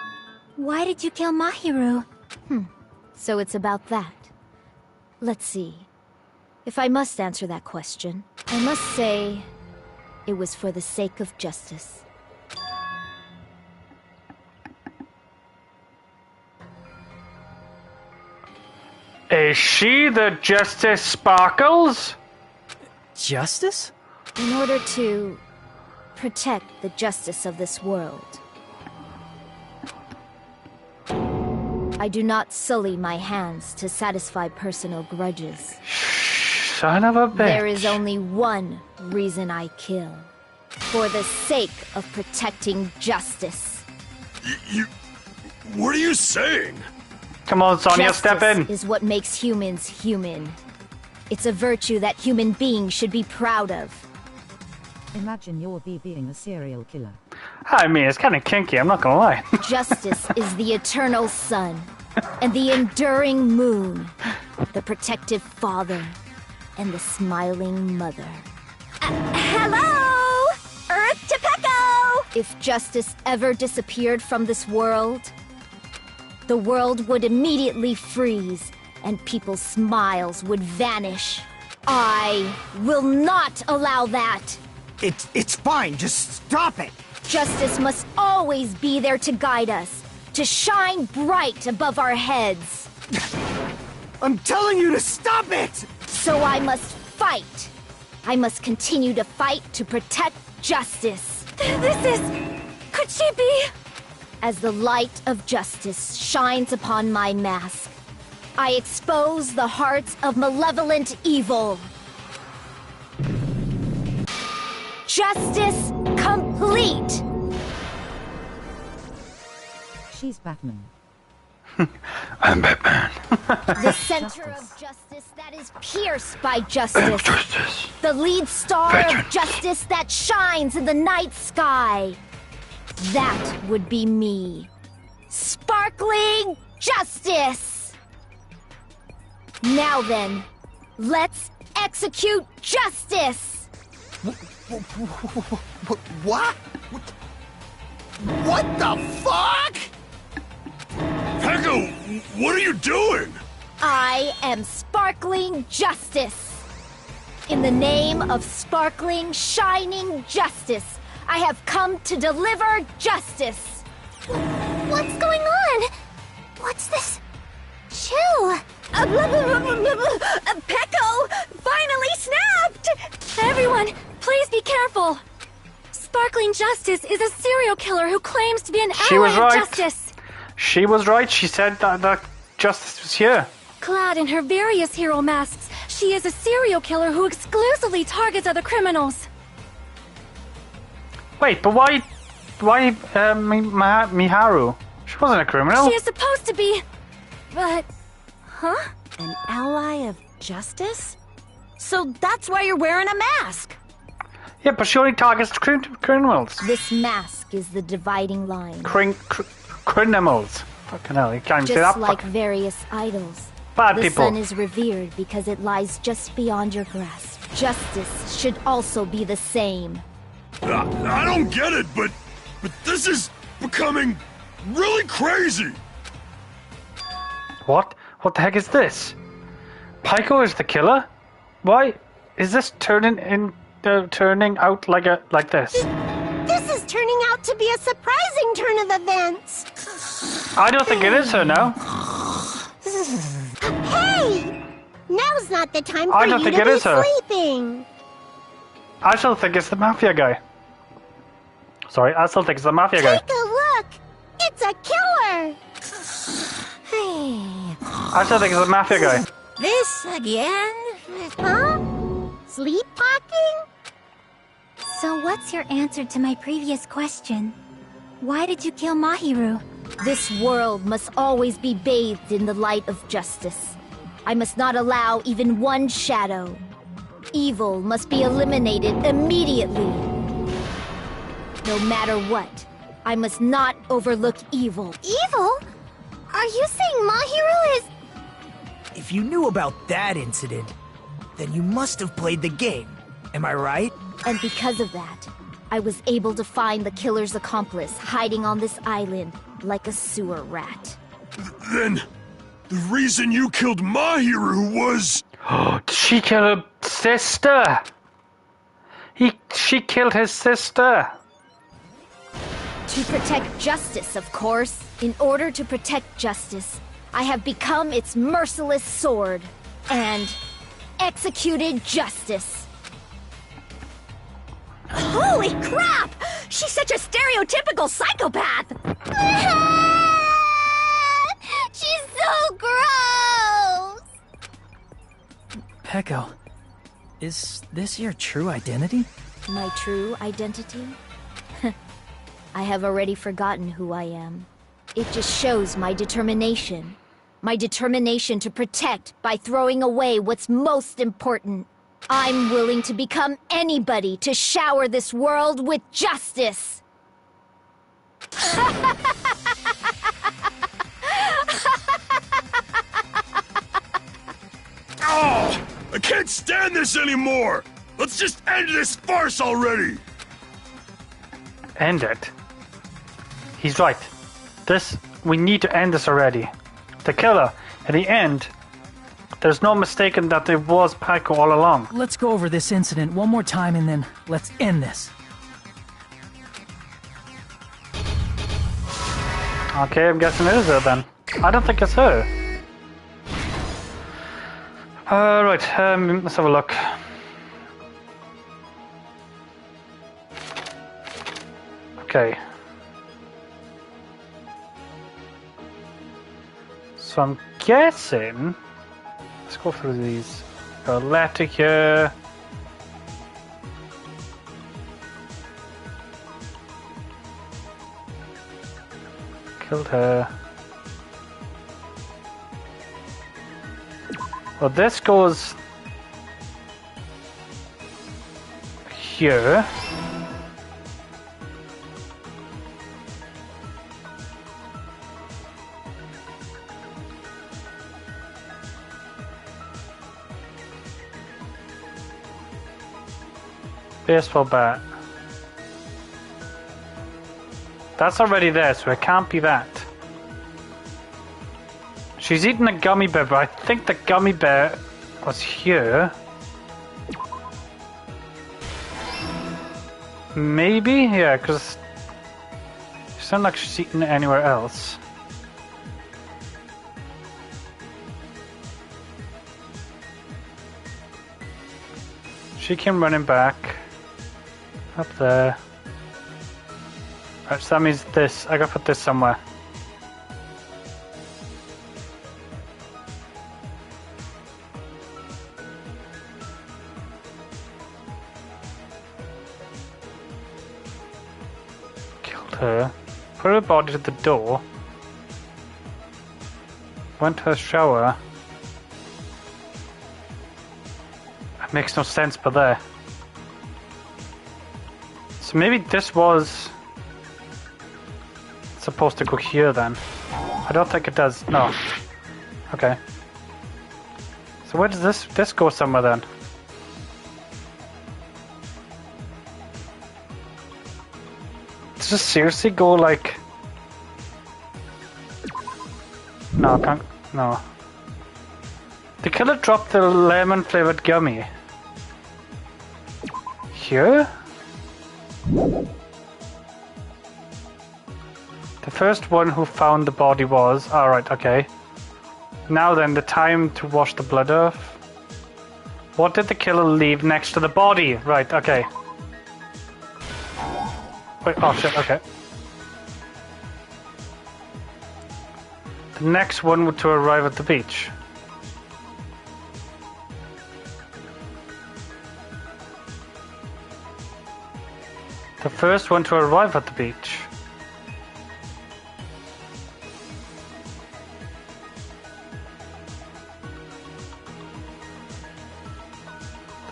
why did you kill Mahiru? So it's about that. Let's see. If I must answer that question, I must say it was for the sake of justice. Is she the Justice Sparkles? Justice? In order to protect the justice of this world. I do not sully my hands to satisfy personal grudges. Son of a bitch. There is only one reason I kill. For the sake of protecting justice. What are you saying? Come on, Sonya, step in. Justice is what makes humans human. It's a virtue that human beings should be proud of. Imagine your bee being a serial killer. I mean, it's kind of kinky, I'm not gonna lie. Justice is the eternal sun, and the enduring moon, the protective father, and the smiling mother. Hello! Earth to Peko! If justice ever disappeared from this world, the world would immediately freeze, and people's smiles would vanish. I will not allow that! It's fine, just stop it! Justice must always be there to guide us, to shine bright above our heads. I'm telling you to stop it! So I must fight. I must continue to fight to protect justice. This is... Could she be... As the light of justice shines upon my mask, I expose the hearts of malevolent evil. Justice complete! She's Batman. I'm Batman. The center of justice that is pierced by justice. The lead star of justice that shines in the night sky. That would be me. Sparkling justice! Now then, let's execute justice! What? What the fuck? Peko, what are you doing? I am sparkling justice. In the name of sparkling, shining justice, I have come to deliver justice. What's going on? What's this? Chill. Peko finally snapped! Everyone, please be careful. Sparkling Justice is a serial killer who claims to be an She ally was of right. justice. She was right. She said that justice was here. Clad in her various hero masks, she is a serial killer who exclusively targets other criminals. Wait, but why Miharu? She wasn't a criminal. She is supposed to be, but... Huh? An ally of justice? So that's why you're wearing a mask. Yeah, but she only targets criminals. This mask is the dividing line. Criminals. Fucking hell, you can't even say Just that. like various idols. Bad the people. sun is revered because it lies just beyond your grasp. Justice should also be the same. I don't get it, but this is becoming really crazy. What? What the heck is this? Peko is the killer? Why is this turning out like this? This is turning out to be a surprising turn of events. I don't think it is her now. Hey! Now's not the time for I don't you think to it be is her. sleeping. I still think it's the mafia guy. Sorry, I still think it's the mafia guy. Take a look. It's a killer. I still think it's the mafia guy. This again? Huh? Sleepwalking? So what's your answer to my previous question? Why did you kill Mahiru? This world must always be bathed in the light of justice. I must not allow even one shadow. Evil must be eliminated immediately. No matter what, I must not overlook evil. Evil? Are you saying Mahiru is... If you knew about that incident, then you must have played the game. Am I right? And because of that, I was able to find the killer's accomplice hiding on this island like a sewer rat. Then, the reason you killed Mahiru was... Did she kill her sister? She killed his sister. To protect justice, of course. In order to protect justice, I have become its merciless sword and executed justice. Holy crap! She's such a stereotypical psychopath! She's so gross! Peko, is this your true identity? My true identity? I have already forgotten who I am. It just shows my determination. My determination to protect by throwing away what's most important. I'm willing to become anybody to shower this world with justice. Oh, I can't stand this anymore! Let's just end this farce already! End it. He's right. We need to end this already. The killer, at the end, there's no mistaking that it was Peko all along. Let's go over this incident one more time and then let's end this. Okay, I'm guessing it is her then. I don't think it's her. Right, let's have a look. Okay. So I'm guessing... Let's go through these. Got a letter here. Killed her. Well, this goes here. Baseball bat. That's already there, so it can't be that. She's eating a gummy bear, but I think the gummy bear was here. Maybe? Yeah, because it sounds like she's eating it anywhere else. She came running back. Up there. Right, so that means this. I gotta put this somewhere. Killed her. Put her body to the door. Went to her shower. That makes no sense, but there. So maybe this was supposed to go here then. I don't think it does. No. Okay. So where does this go somewhere then? Does this seriously go like... No, I can't... No. The killer dropped the lemon flavored gummy. Here? The first one who found the body was... Alright, okay. Now then, the time to wash the blood off. What did the killer leave next to the body? Right, okay. Wait, oh shit, okay. The next one to arrive at the beach. The first one to arrive at the beach.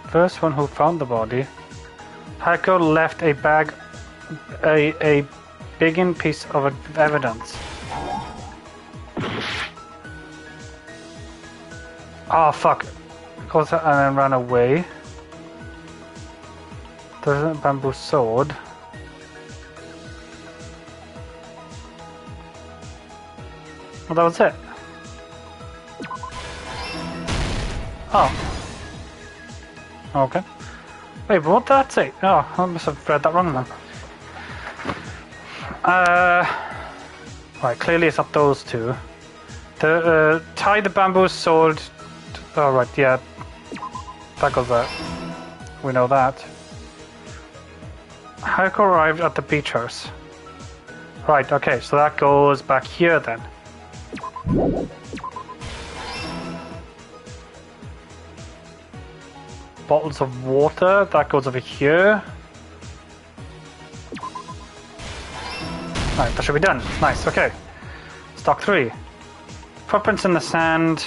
The first one who found the body. Hacker left a bag, a big piece of evidence. Oh fuck. And then ran away. There's a bamboo sword. Well, that was it. Oh. Okay. Wait, but what did that say? Oh, I must have read that wrong then. Right, clearly it's up those two. Tie the bamboo sword. Oh, right, yeah. That goes there. We know that. Haiko arrived at the beach house. Right, okay, so that goes back here then. Bottles of water, that goes over here. Right, that should be done. Nice, okay. Stock 3. Footprints in the sand.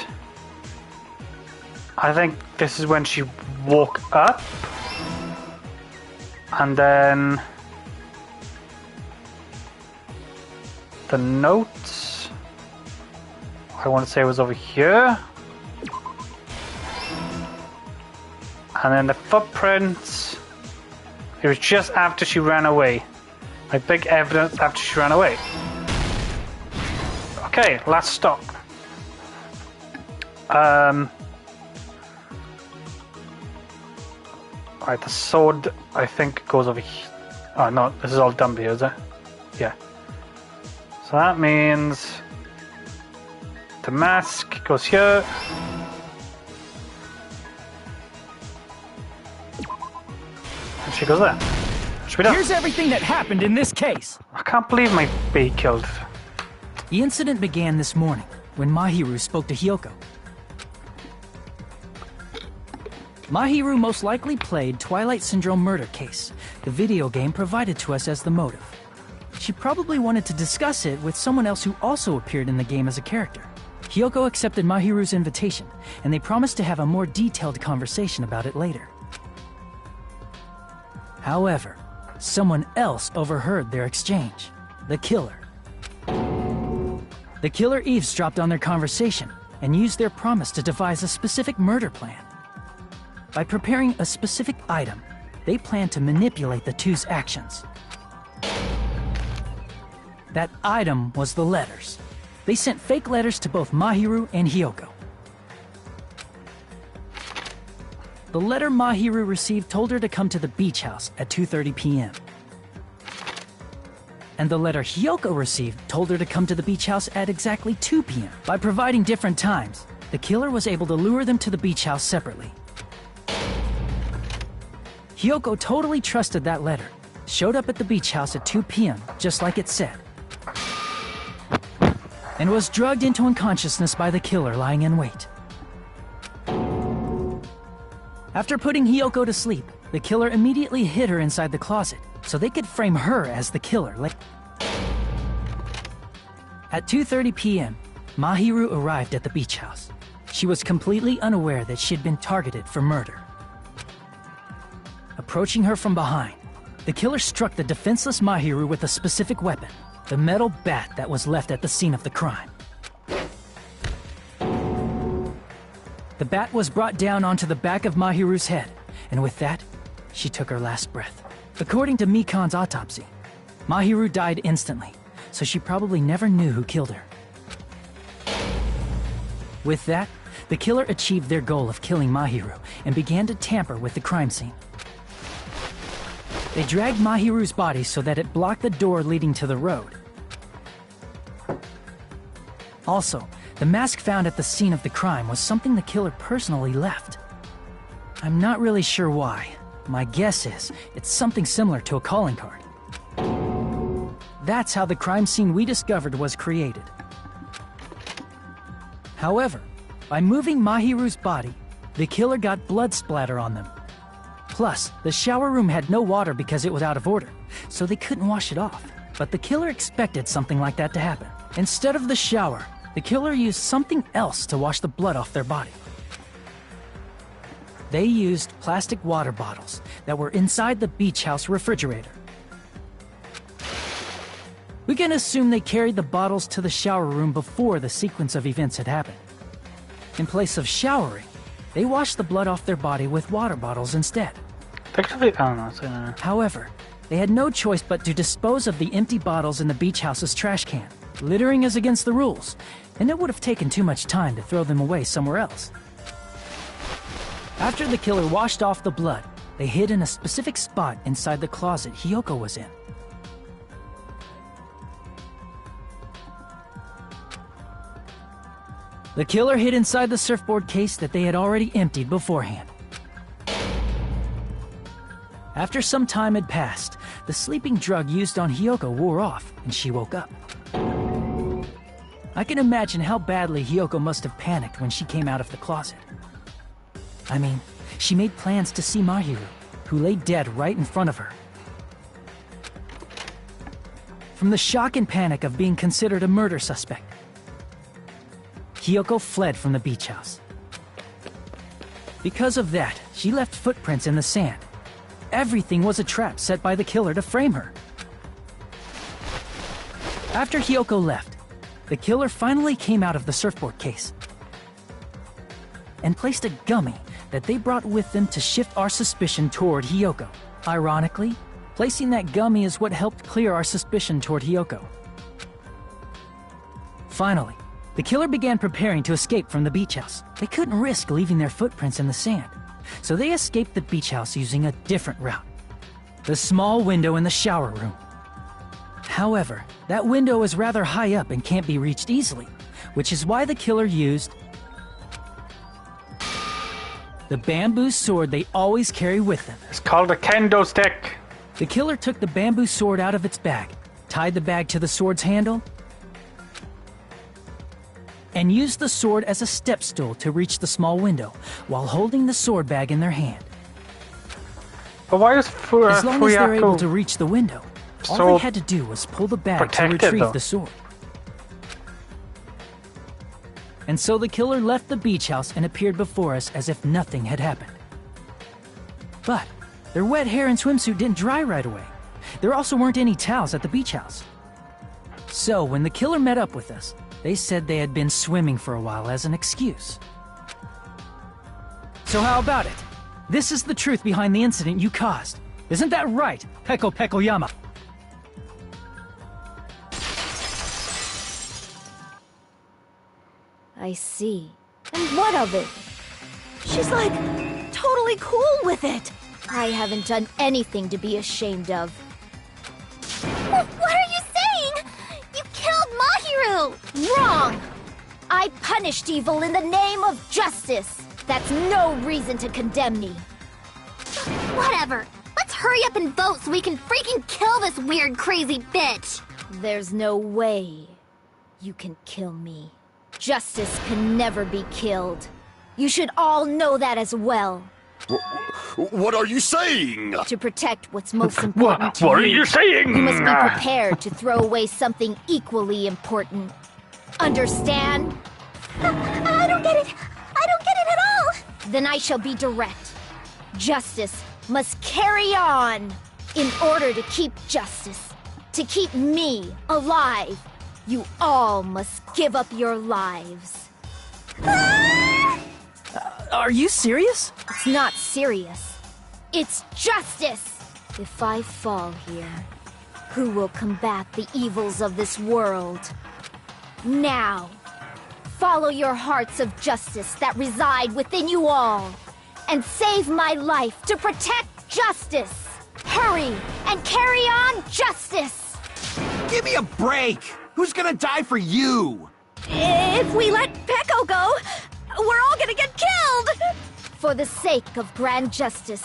I think this is when she woke up. And then the notes, I want to say it was over here. And then the footprints, it was just after she ran away. Like big evidence after she ran away. Okay, last stop. Right, the sword, I think, goes over here. Oh, no, this is all done here, is it? Yeah. So that means the mask goes here. And she goes there. Should be done. Here's everything that happened in this case. I can't believe my bee killed. The incident began this morning when Mahiru spoke to Hyoko. Mahiru most likely played Twilight Syndrome Murder Case, the video game provided to us as the motive. She probably wanted to discuss it with someone else who also appeared in the game as a character. Hyoko accepted Mahiru's invitation, and they promised to have a more detailed conversation about it later. However, someone else overheard their exchange. The killer. The killer eavesdropped on their conversation and used their promise to devise a specific murder plan. By preparing a specific item, they planned to manipulate the two's actions. That item was the letters. They sent fake letters to both Mahiru and Hyoko. The letter Mahiru received told her to come to the beach house at 2:30 p.m. And the letter Hyoko received told her to come to the beach house at exactly 2 p.m. By providing different times, the killer was able to lure them to the beach house separately. Hyoko totally trusted that letter, showed up at the beach house at 2 p.m. just like it said, and was drugged into unconsciousness by the killer lying in wait. After putting Hyoko to sleep, the killer immediately hid her inside the closet so they could frame her as the killer. At 2:30 p.m., Mahiru arrived at the beach house. She was completely unaware that she had been targeted for murder. Approaching her from behind, the killer struck the defenseless Mahiru with a specific weapon, the metal bat that was left at the scene of the crime. The bat was brought down onto the back of Mahiru's head, and with that, she took her last breath. According to Mikan's autopsy, Mahiru died instantly, so she probably never knew who killed her. With that, the killer achieved their goal of killing Mahiru and began to tamper with the crime scene. They dragged Mahiru's body so that it blocked the door leading to the road. Also, the mask found at the scene of the crime was something the killer personally left. I'm not really sure why. My guess is it's something similar to a calling card. That's how the crime scene we discovered was created. However, by moving Mahiru's body, the killer got blood splatter on them. Plus, the shower room had no water because it was out of order, so they couldn't wash it off. But the killer expected something like that to happen. Instead of the shower, the killer used something else to wash the blood off their body. They used plastic water bottles that were inside the beach house refrigerator. We can assume they carried the bottles to the shower room before the sequence of events had happened. In place of showering, they washed the blood off their body with water bottles instead. However, they had no choice but to dispose of the empty bottles in the beach house's trash can. Littering is against the rules, and it would have taken too much time to throw them away somewhere else. After the killer washed off the blood, they hid in a specific spot inside the closet Hyoko was in. The killer hid inside the surfboard case that they had already emptied beforehand. After some time had passed, the sleeping drug used on Hyoko wore off, and she woke up. I can imagine how badly Hyoko must have panicked when she came out of the closet. I mean, she made plans to see Mahiru, who lay dead right in front of her. From the shock and panic of being considered a murder suspect, Hyoko fled from the beach house. Because of that, she left footprints in the sand. Everything was a trap set by the killer to frame her. After Hyoko left, the killer finally came out of the surfboard case and placed a gummy that they brought with them to shift our suspicion toward Hyoko. Ironically, placing that gummy is what helped clear our suspicion toward Hyoko. Finally, the killer began preparing to escape from the beach house. They couldn't risk leaving their footprints in the sand, so they escaped the beach house using a different route. The small window in the shower room. However, that window is rather high up and can't be reached easily, which is why the killer used the bamboo sword they always carry with them. It's called a kendo stick. The killer took the bamboo sword out of its bag, tied the bag to the sword's handle, and used the sword as a step stool to reach the small window while holding the sword bag in their hand. But why is as long as they're able to reach the window, all so they had to do was pull the bag to protected, retrieve though? the sword. And so the killer left the beach house and appeared before us as if nothing had happened. But their wet hair and swimsuit didn't dry right away. There also weren't any towels at the beach house. So when the killer met up with us, they said they had been swimming for a while as an excuse. So how about it? This is the truth behind the incident you caused. Isn't that right, Peko Pekoyama? I see. And what of it? She's like, totally cool with it. I haven't done anything to be ashamed of. What are you saying? You killed Mahiru! Wrong! I punished evil in the name of justice. That's no reason to condemn me. Whatever. Let's hurry up and vote so we can freaking kill this weird, crazy bitch. There's no way you can kill me. Justice can never be killed. You should all know that as well. What are you saying? To protect what's most important to What are you saying? You must be prepared to throw away something equally important. Understand? I don't get it. I don't get it at all. Then I shall be direct. Justice must carry on. In order to keep justice, to keep me alive, you all must give up your lives. Are you serious? It's not serious. It's justice. If I fall here, who will combat the evils of this world? Now, follow your hearts of justice that reside within you all, and save my life to protect justice. Hurry and carry on justice. Give me a break! Who's gonna die for you? If we let Peko go, we're all gonna get killed! For the sake of grand justice,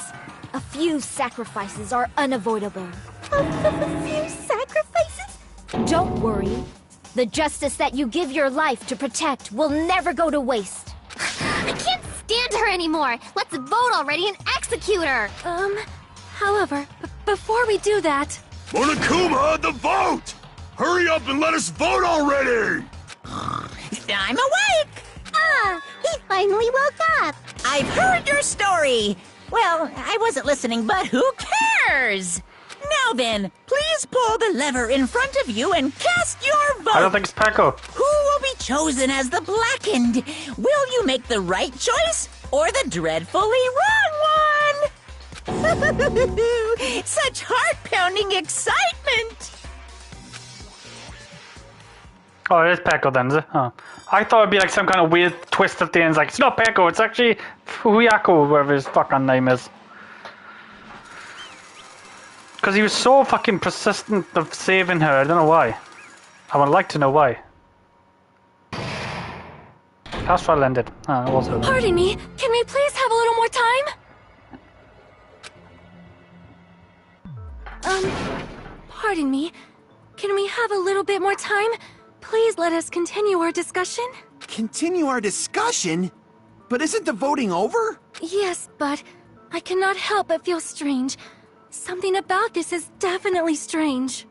a few sacrifices are unavoidable. A few sacrifices? Don't worry. The justice that you give your life to protect will never go to waste. I can't stand her anymore. Let's vote already and execute her. However, before we do that... Monokuma, the vote! Hurry up and let us vote already! I'm awake! Ah, he finally woke up. I've heard your story. Well, I wasn't listening, but who cares? Now then, please pull the lever in front of you and cast your vote. I don't think it's Peko. Who will be chosen as the blackened? Will you make the right choice or the dreadfully wrong one? Such heart-pounding excitement! Oh, it is Peko then, is it? Oh. I thought it'd be like some kind of weird twist at the end. It's like, it's not Peko, it's actually Fuyako, whatever his fucking name is. Because he was so fucking persistent of saving her, I don't know why. I would like to know why. Past trial ended. Also. Pardon me, can we please have a little more time? Pardon me, can we have a little bit more time? Please let us continue our discussion. Continue our discussion? But isn't the voting over? Yes, but I cannot help but feel strange. Something about this is definitely strange.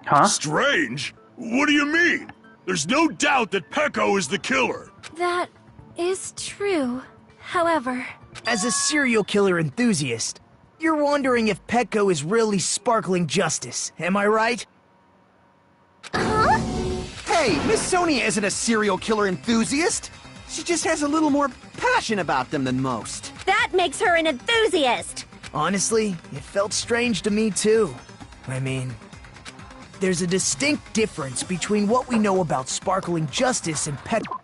Huh? Strange? What do you mean? There's no doubt that Peko is the killer. That is true. However... As a serial killer enthusiast, you're wondering if Peko is really sparkling justice, am I right? Huh? Hey, Miss Sonia isn't a serial killer enthusiast. She just has a little more passion about them than most. That makes her an enthusiast! Honestly, it felt strange to me too. I mean, there's a distinct difference between what we know about sparkling justice and Peko.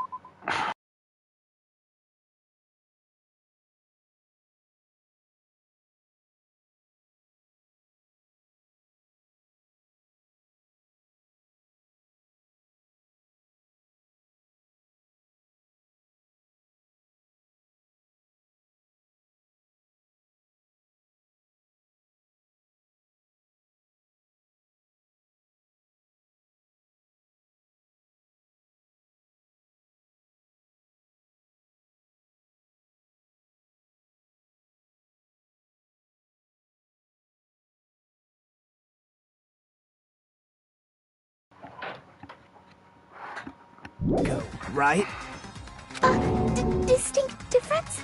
right? Distinct difference?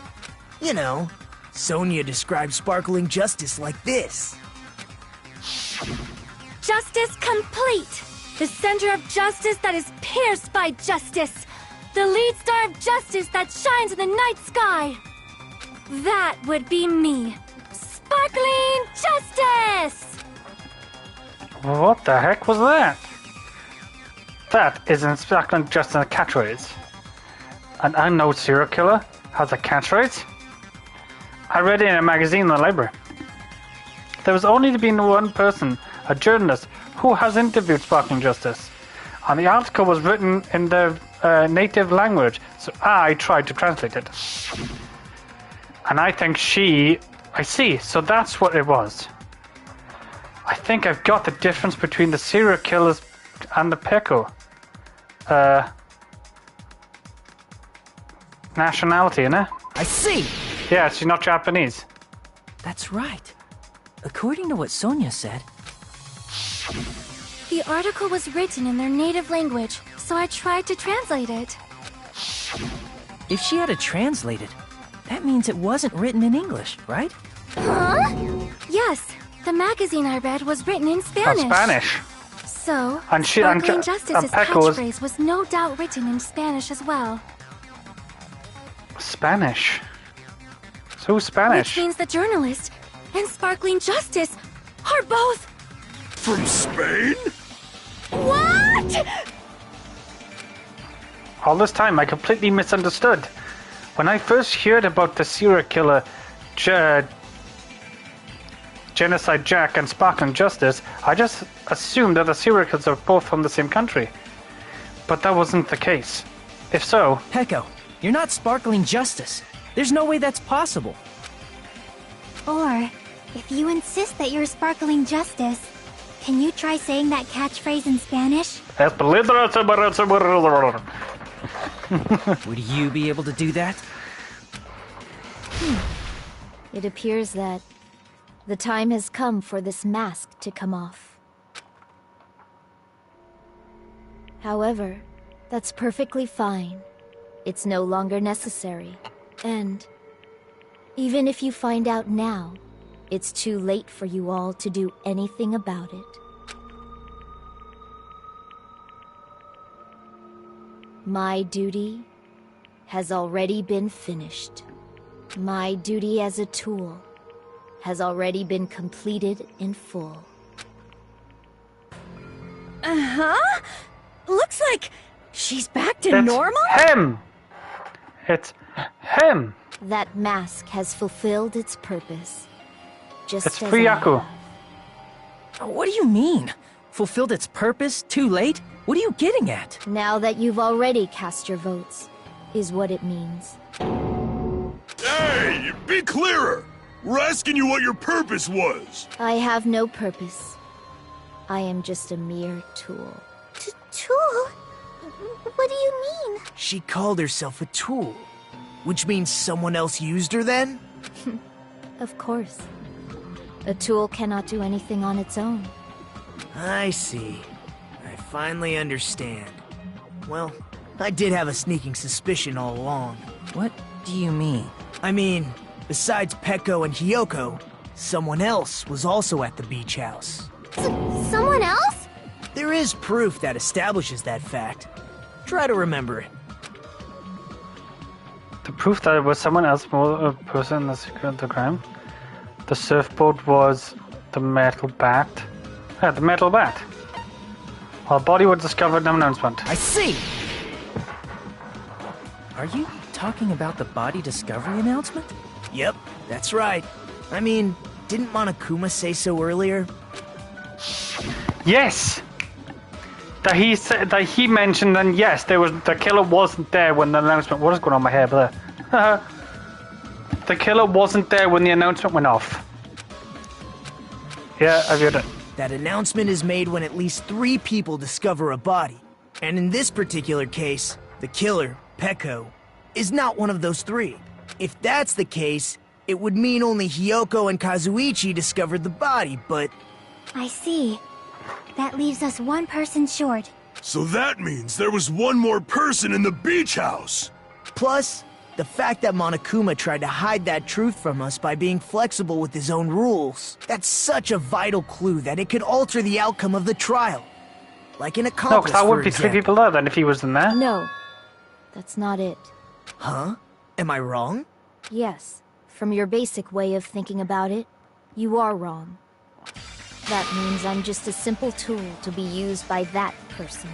You know, Sonia described sparkling justice like this. Justice complete! The center of justice that is pierced by justice! The lead star of justice that shines in the night sky! That would be me! Sparkling Justice! What the heck was that? That is in Sparkling Justice a catchphrase. An unknown serial killer has a catchphrase? I read it in a magazine in the library. There was only been one person, a journalist, who has interviewed Sparkling Justice. And the article was written in their native language, so I tried to translate it. And I think I see, so that's what it was. I think I've got the difference between the serial killers and the Peko. Nationality, innit? I see! Yeah, she's not Japanese. That's right. According to what Sonia said... The article was written in their native language, so I tried to translate it. If she had it translated, that means it wasn't written in English, right? Huh? Yes, the magazine I read was written in Spanish. Spanish. So, And Sparkling Justice's Peko was catchphrase was no doubt written in Spanish as well. Spanish. So Spanish. Which means the journalist and Sparkling Justice are both... From Spain? What?! All this time, I completely misunderstood. When I first heard about the serial killer, Genocide Jack and Sparkling Justice, I just assumed that the serial killers are both from the same country. But that wasn't the case. If so... Peko, you're not Sparkling Justice. There's no way that's possible. Or, if you insist that you're Sparkling Justice, can you try saying that catchphrase in Spanish? Would you be able to do that? It appears that the time has come for this mask to come off. However, that's perfectly fine. It's no longer necessary. And even if you find out now, it's too late for you all to do anything about it. My duty has already been finished. My duty as a tool has already been completed in full. Uh-huh. Looks like she's back to It's normal? him! It's him! That mask has fulfilled its purpose. Just It's as Fuyako. What do you mean? Fulfilled its purpose? Too late? What are you getting at? Now that you've already cast your votes, is what it means. Hey, be clearer! We're asking you what your purpose was! I have no purpose. I am just a mere tool. Tool? What do you mean? She called herself a tool. Which means someone else used her then? Of course. A tool cannot do anything on its own. I see. I finally understand. Well, I did have a sneaking suspicion all along. What do you mean? I mean, besides Peko and Hiyoko, someone else was also at the beach house. Someone else? There is proof that establishes that fact. Try to remember it. The proof that it was someone else, more a person that secured the crime. The surfboard was the metal bat. Yeah, the metal bat. While body was discovered in an announcement. I see! Are you talking about the body discovery announcement? Yep, that's right. I mean, didn't Monokuma say so earlier? Yes! That he said, that he mentioned, and yes, there was the killer wasn't there when the announcement. What is going on my hair, but the killer wasn't there when the announcement went off. Yeah, I've heard it. That announcement is made when at least 3 people discover a body. And in this particular case, the killer, Peko, is not one of those 3. If that's the case, it would mean only Hiyoko and Kazuichi discovered the body, but... I see. That leaves us one person short. So that means there was one more person in the beach house. Plus, the fact that Monokuma tried to hide that truth from us by being flexible with his own rules. That's such a vital clue that it could alter the outcome of the trial. Like an accomplice, No, because that would be 3 people there then if he was in there. No, that's not it. Huh? Am I wrong? Yes, from your basic way of thinking about it, you are wrong. That means I'm just a simple tool to be used by that person.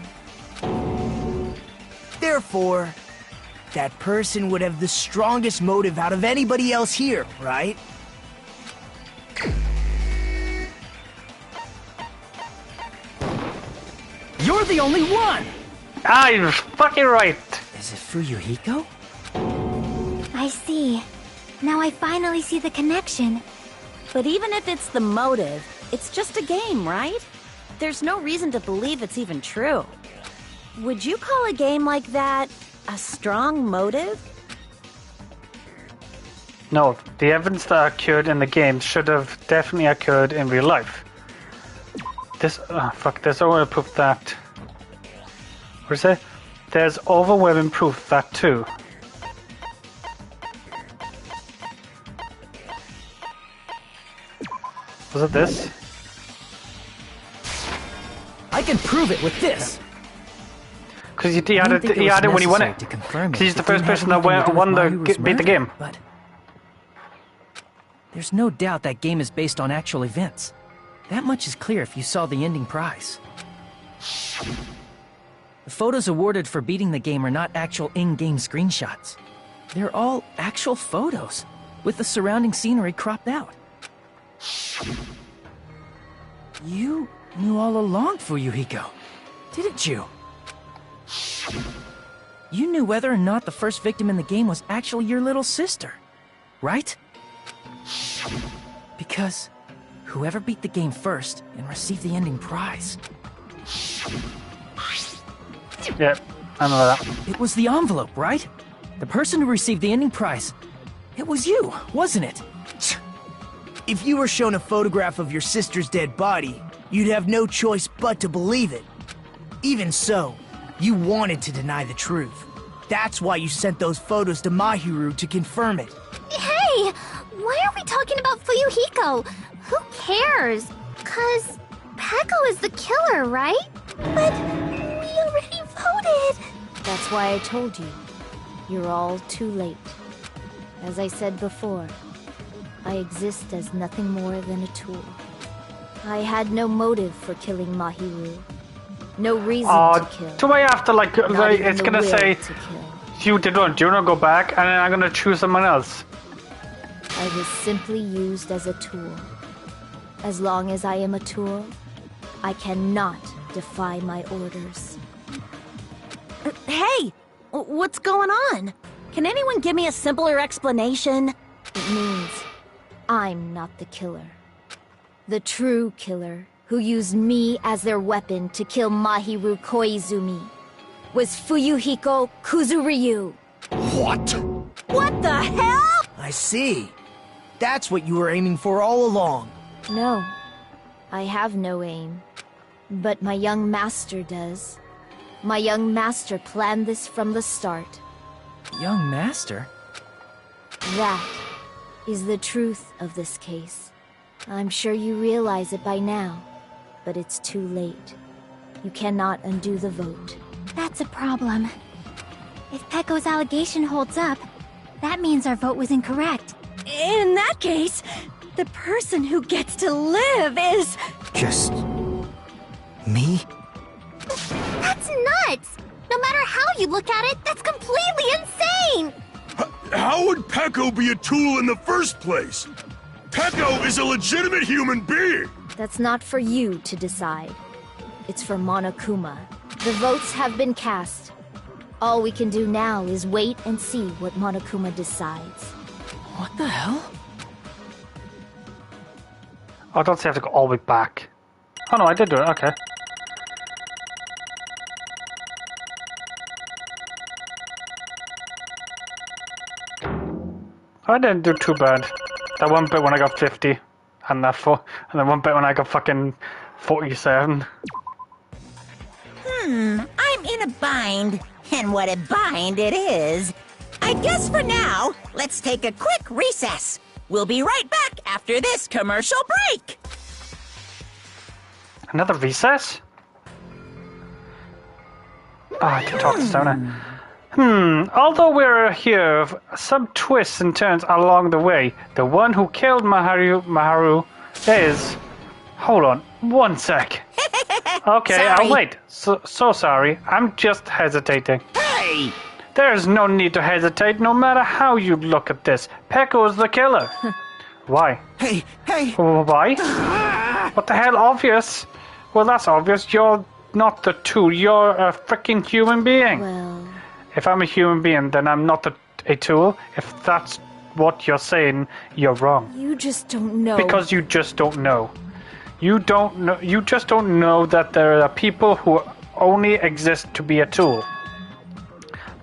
Therefore, that person would have the strongest motive out of anybody else here, right? You're the only one! Ah, you're fucking right. Is it Fuyuhiko? I see. Now I finally see the connection. But even if it's the motive, it's just a game, right? There's no reason to believe it's even true. Would you call a game like that a strong motive? No, the evidence that occurred in the game should have definitely occurred in real life. There's overwhelming proof that... What is it? There's overwhelming proof that too. Was it this? I can prove it with this! Because he had it when he won it. Because he's the first person that beat the game. But there's no doubt that game is based on actual events. That much is clear if you saw the ending prize. The photos awarded for beating the game are not actual in-game screenshots. They're all actual photos, with the surrounding scenery cropped out. You knew all along, Fuyuhiko, didn't you? You knew whether or not the first victim in the game was actually your little sister, right? Because whoever beat the game first and received the ending prize. Yeah, I know that. It was the envelope, right? The person who received the ending prize. It was you, wasn't it? If you were shown a photograph of your sister's dead body, you'd have no choice but to believe it. Even so, you wanted to deny the truth. That's why you sent those photos to Mahiru to confirm it. Hey! Why are we talking about Fuyuhiko? Who cares? 'Cause Peko is the killer, right? But we already voted! That's why I told you. You're all too late. As I said before, I exist as nothing more than a tool. I had no motive for killing Mahiru. No reason to kill. Do I have to it's gonna say to kill. you did not. Do you not go back, and then I'm gonna choose someone else. I was simply used as a tool. As long as I am a tool, I cannot defy my orders. Hey! What's going on? Can anyone give me a simpler explanation? It means I'm not the killer. The true killer, who used me as their weapon to kill Mahiru Koizumi, was Fuyuhiko Kuzuryu. What? What the hell? I see. That's what you were aiming for all along. No, I have no aim. But my young master does. My young master planned this from the start. Young master? That is the truth of this case. I'm sure you realize it by now, but it's too late. You cannot undo the vote. That's a problem. If Peko's allegation holds up, that means our vote was incorrect. In that case, the person who gets to live is... Just... me? That's nuts! No matter how you look at it, that's completely insane! How would Peko be a tool in the first place? Peko is a legitimate human being! That's not for you to decide. It's for Monokuma. The votes have been cast. All we can do now is wait and see what Monokuma decides. What the hell? I don't say I have to go all the way back. Oh no, I did do it, okay. I didn't do too bad. That one bit when I got 50, and that and then one bit when I got fucking 47. I'm in a bind. And what a bind it is. I guess for now, let's take a quick recess. We'll be right back after this commercial break. Another recess? Oh, I can talk to Stoner. Although we're here, some twists and turns along the way. The one who killed Maharu is... Hold on, one sec. Okay, Sorry. I'll wait. So sorry. I'm just hesitating. Hey! There's no need to hesitate, no matter how you look at this. Pecco's the killer. Why? Hey! Why? What the hell? Obvious? Well, that's obvious. You're not the tool. You're a freaking human being. Well, If I'm a human being, then I'm not a tool. If that's what you're saying, you're wrong. you just don't know. Because you just don't know. You don't know. You just don't know that there are people who only exist to be a tool.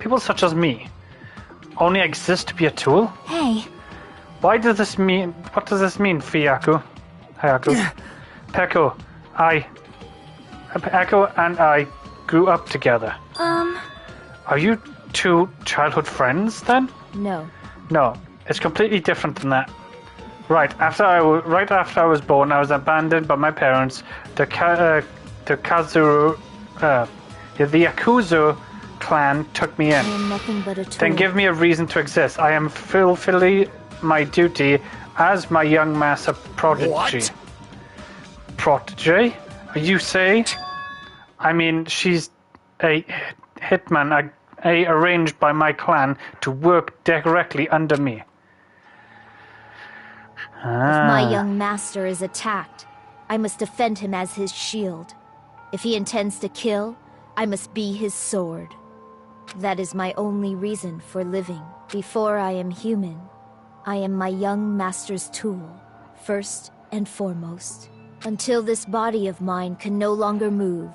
People such as me only exist to be a tool. Hey, Why does this mean? What does this mean, Hayaku? Pecco, Echo and I grew up together. Are you two childhood friends then? No. No, it's completely different than that. Right after I was born, I was abandoned by my parents. The Yakuza clan took me I in. am nothing but a tool. Then give me a reason to exist. I am fulfilling my duty as my young master prodigy. What? Prodigy? You say? I mean, she's a hitman arranged by my clan to work directly under me. If my young master is attacked, I must defend him as his shield. If he intends to kill, I must be his sword. That is my only reason for living. Before I am human, I am my young master's tool, first and foremost. Until this body of mine can no longer move,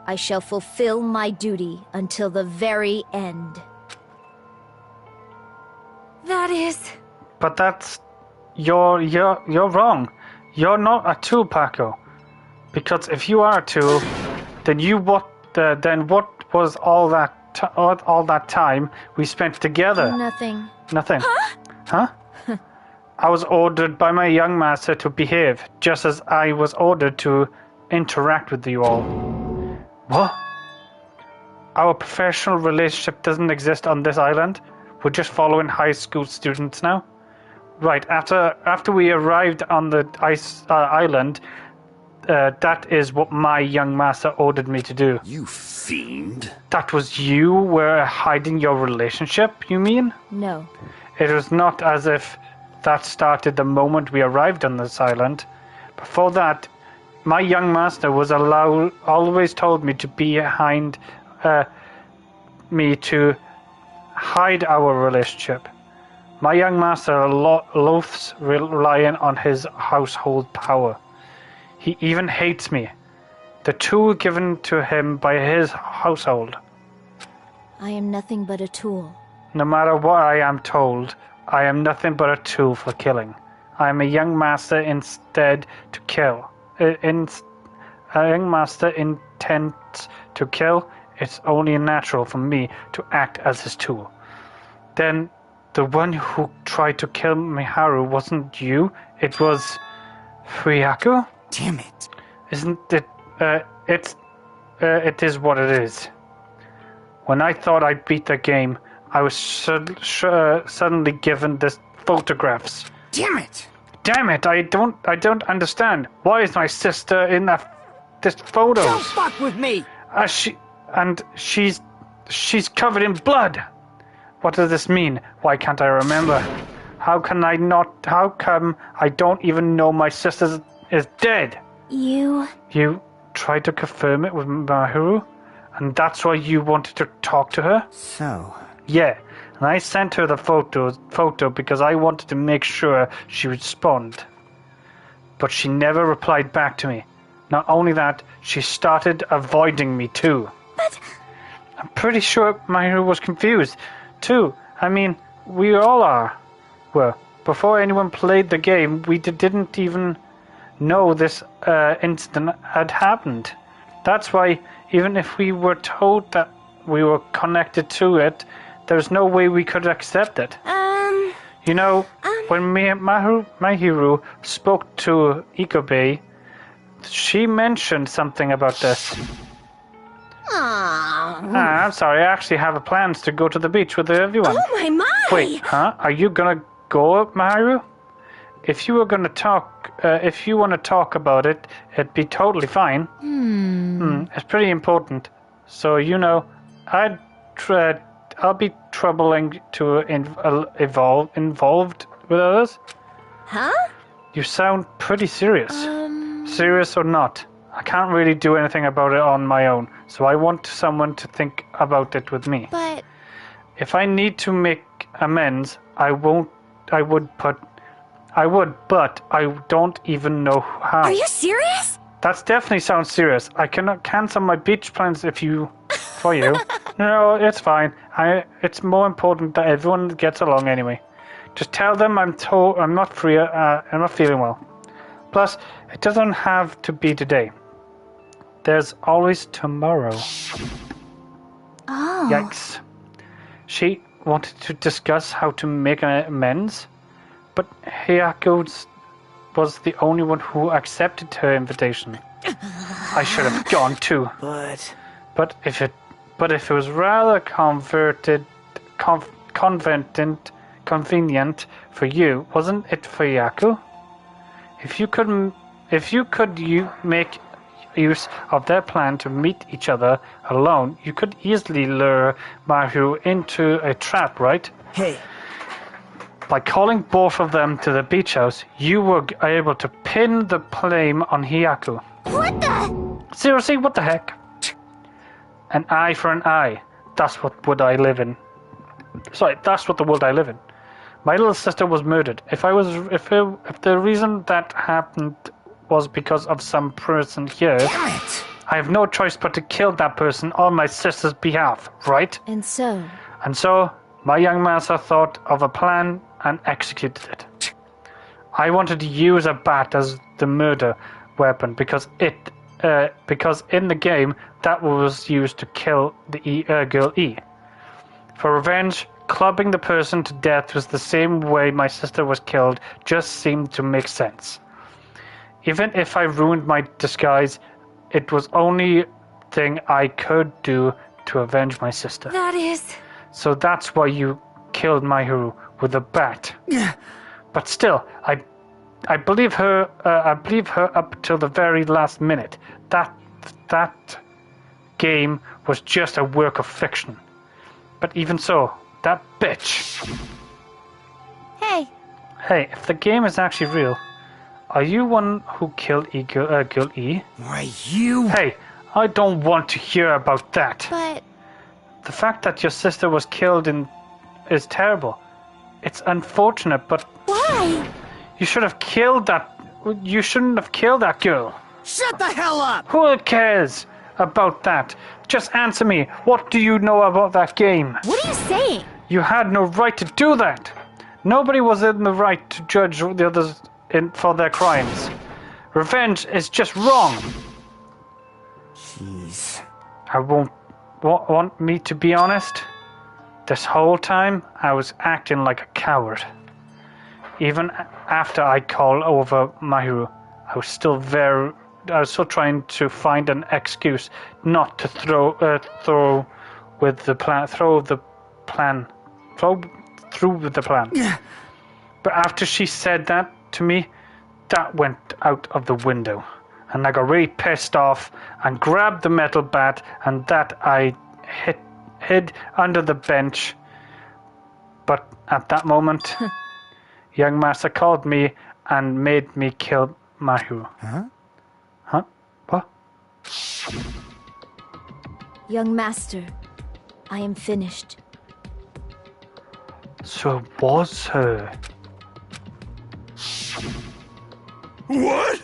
I shall fulfill my duty until the very end. That is... But that's... You're wrong. You're not a tool, Paco. Because if you are a tool, then what was all that time we spent together? Nothing. Nothing. Huh? I was ordered by my young master to behave, just as I was ordered to interact with you all. What? Our professional relationship doesn't exist on this island? We're just following high school students now? Right, after we arrived on the island, that is what my young master ordered me to do. You fiend. That was you were hiding your relationship, you mean? No. It was not as if that started the moment we arrived on this island. Before that, my young master was always told me to be behind me to hide our relationship. My young master loathes relying on his household power. He even hates me, the tool given to him by his household. I am nothing but a tool. No matter what I am told, I am nothing but a tool for killing. I am a young master instead to kill. A young master intends to kill. It's only natural for me to act as his tool. Then the one who tried to kill Miharu wasn't you. It was Fuyaku? Damn it. Isn't it? It is what it is. When I thought I beat the game, I was suddenly given this photographs. Damn it! Damn it! I don't understand. Why is my sister in this photos? Don't fuck with me! She's covered in blood. What does this mean? Why can't I remember? How come I don't even know my sister is dead? You tried to confirm it with Mahiru? And that's why you wanted to talk to her? So... Yeah, and I sent her the photo because I wanted to make sure she would respond. But she never replied back to me. Not only that, she started avoiding me too. But... I'm pretty sure Mahiru was confused, too. I mean, we all are. Well, before anyone played the game, we didn't even know this incident had happened. That's why, even if we were told that we were connected to it, there's no way we could accept it. You know, when Mahiru spoke to Ikobe, she mentioned something about this. I'm sorry, I actually have plans to go to the beach with everyone. Oh my! Wait, huh? Are you gonna go, Mahiru? If you were gonna talk, if you want to talk about it, it'd be totally fine. It's pretty important. So, you know, I'll be troubling to involved with others. Huh? You sound pretty serious. Serious or not, I can't really do anything about it on my own, so I want someone to think about it with me. But... If I need to make amends, I would, but I don't even know how. Are you serious? That definitely sounds serious. I cannot cancel my beach plans for you. No, it's fine. It's more important that everyone gets along anyway. Just tell them I'm not free. I'm not feeling well. Plus, it doesn't have to be today. There's always tomorrow. Oh. Yikes. She wanted to discuss how to make amends, but Hyako was the only one who accepted her invitation. I should have gone too. But if it was rather convenient for you, wasn't it for Yaku? If you could make use of their plan to meet each other alone, you could easily lure Mahiru into a trap, right? Hey. By calling both of them to the beach house, you were able to pin the blame on Hyaku. What the? Seriously, what the heck? An eye for an eye. That's what would I live in. Sorry, that's what the world I live in. My little sister was murdered. If the reason that happened was because of some person here, Damn it! I have no choice but to kill that person on my sister's behalf, right? And so, my young master thought of a plan and executed it. I wanted to use a bat as the murder weapon because in the game that was used to kill the girl E. For revenge, clubbing the person to death was the same way my sister was killed, just seemed to make sense. Even if I ruined my disguise, it was only thing I could do to avenge my sister. That is... So that's why you killed Mahiru with a bat. But still, I believe her. I believe her up till the very last minute. That game was just a work of fiction. But even so, that bitch. hey, Hey, if the game is actually real, are you one who killed girl E? Why, you... Hey, I don't want to hear about that. but... The fact that your sister was killed is terrible. It's unfortunate, but... Why? You shouldn't have killed that girl. Shut the hell up! Who cares about that? Just answer me. What do you know about that game? What are you saying? You had no right to do that. Nobody was in the right to judge the others for their crimes. Revenge is just wrong. Jeez. I won't want me to be honest. This whole time, I was acting like a coward. Even after I called over Mahiru, I was still trying to find an excuse not to throw through with the plan. But after she said that to me, that went out of the window. And I got really pissed off and grabbed the metal bat, and that I hid under the bench. But at that moment, young master called me and made me kill Mahiru. Huh? What? Young master, I am finished. So it was her. What?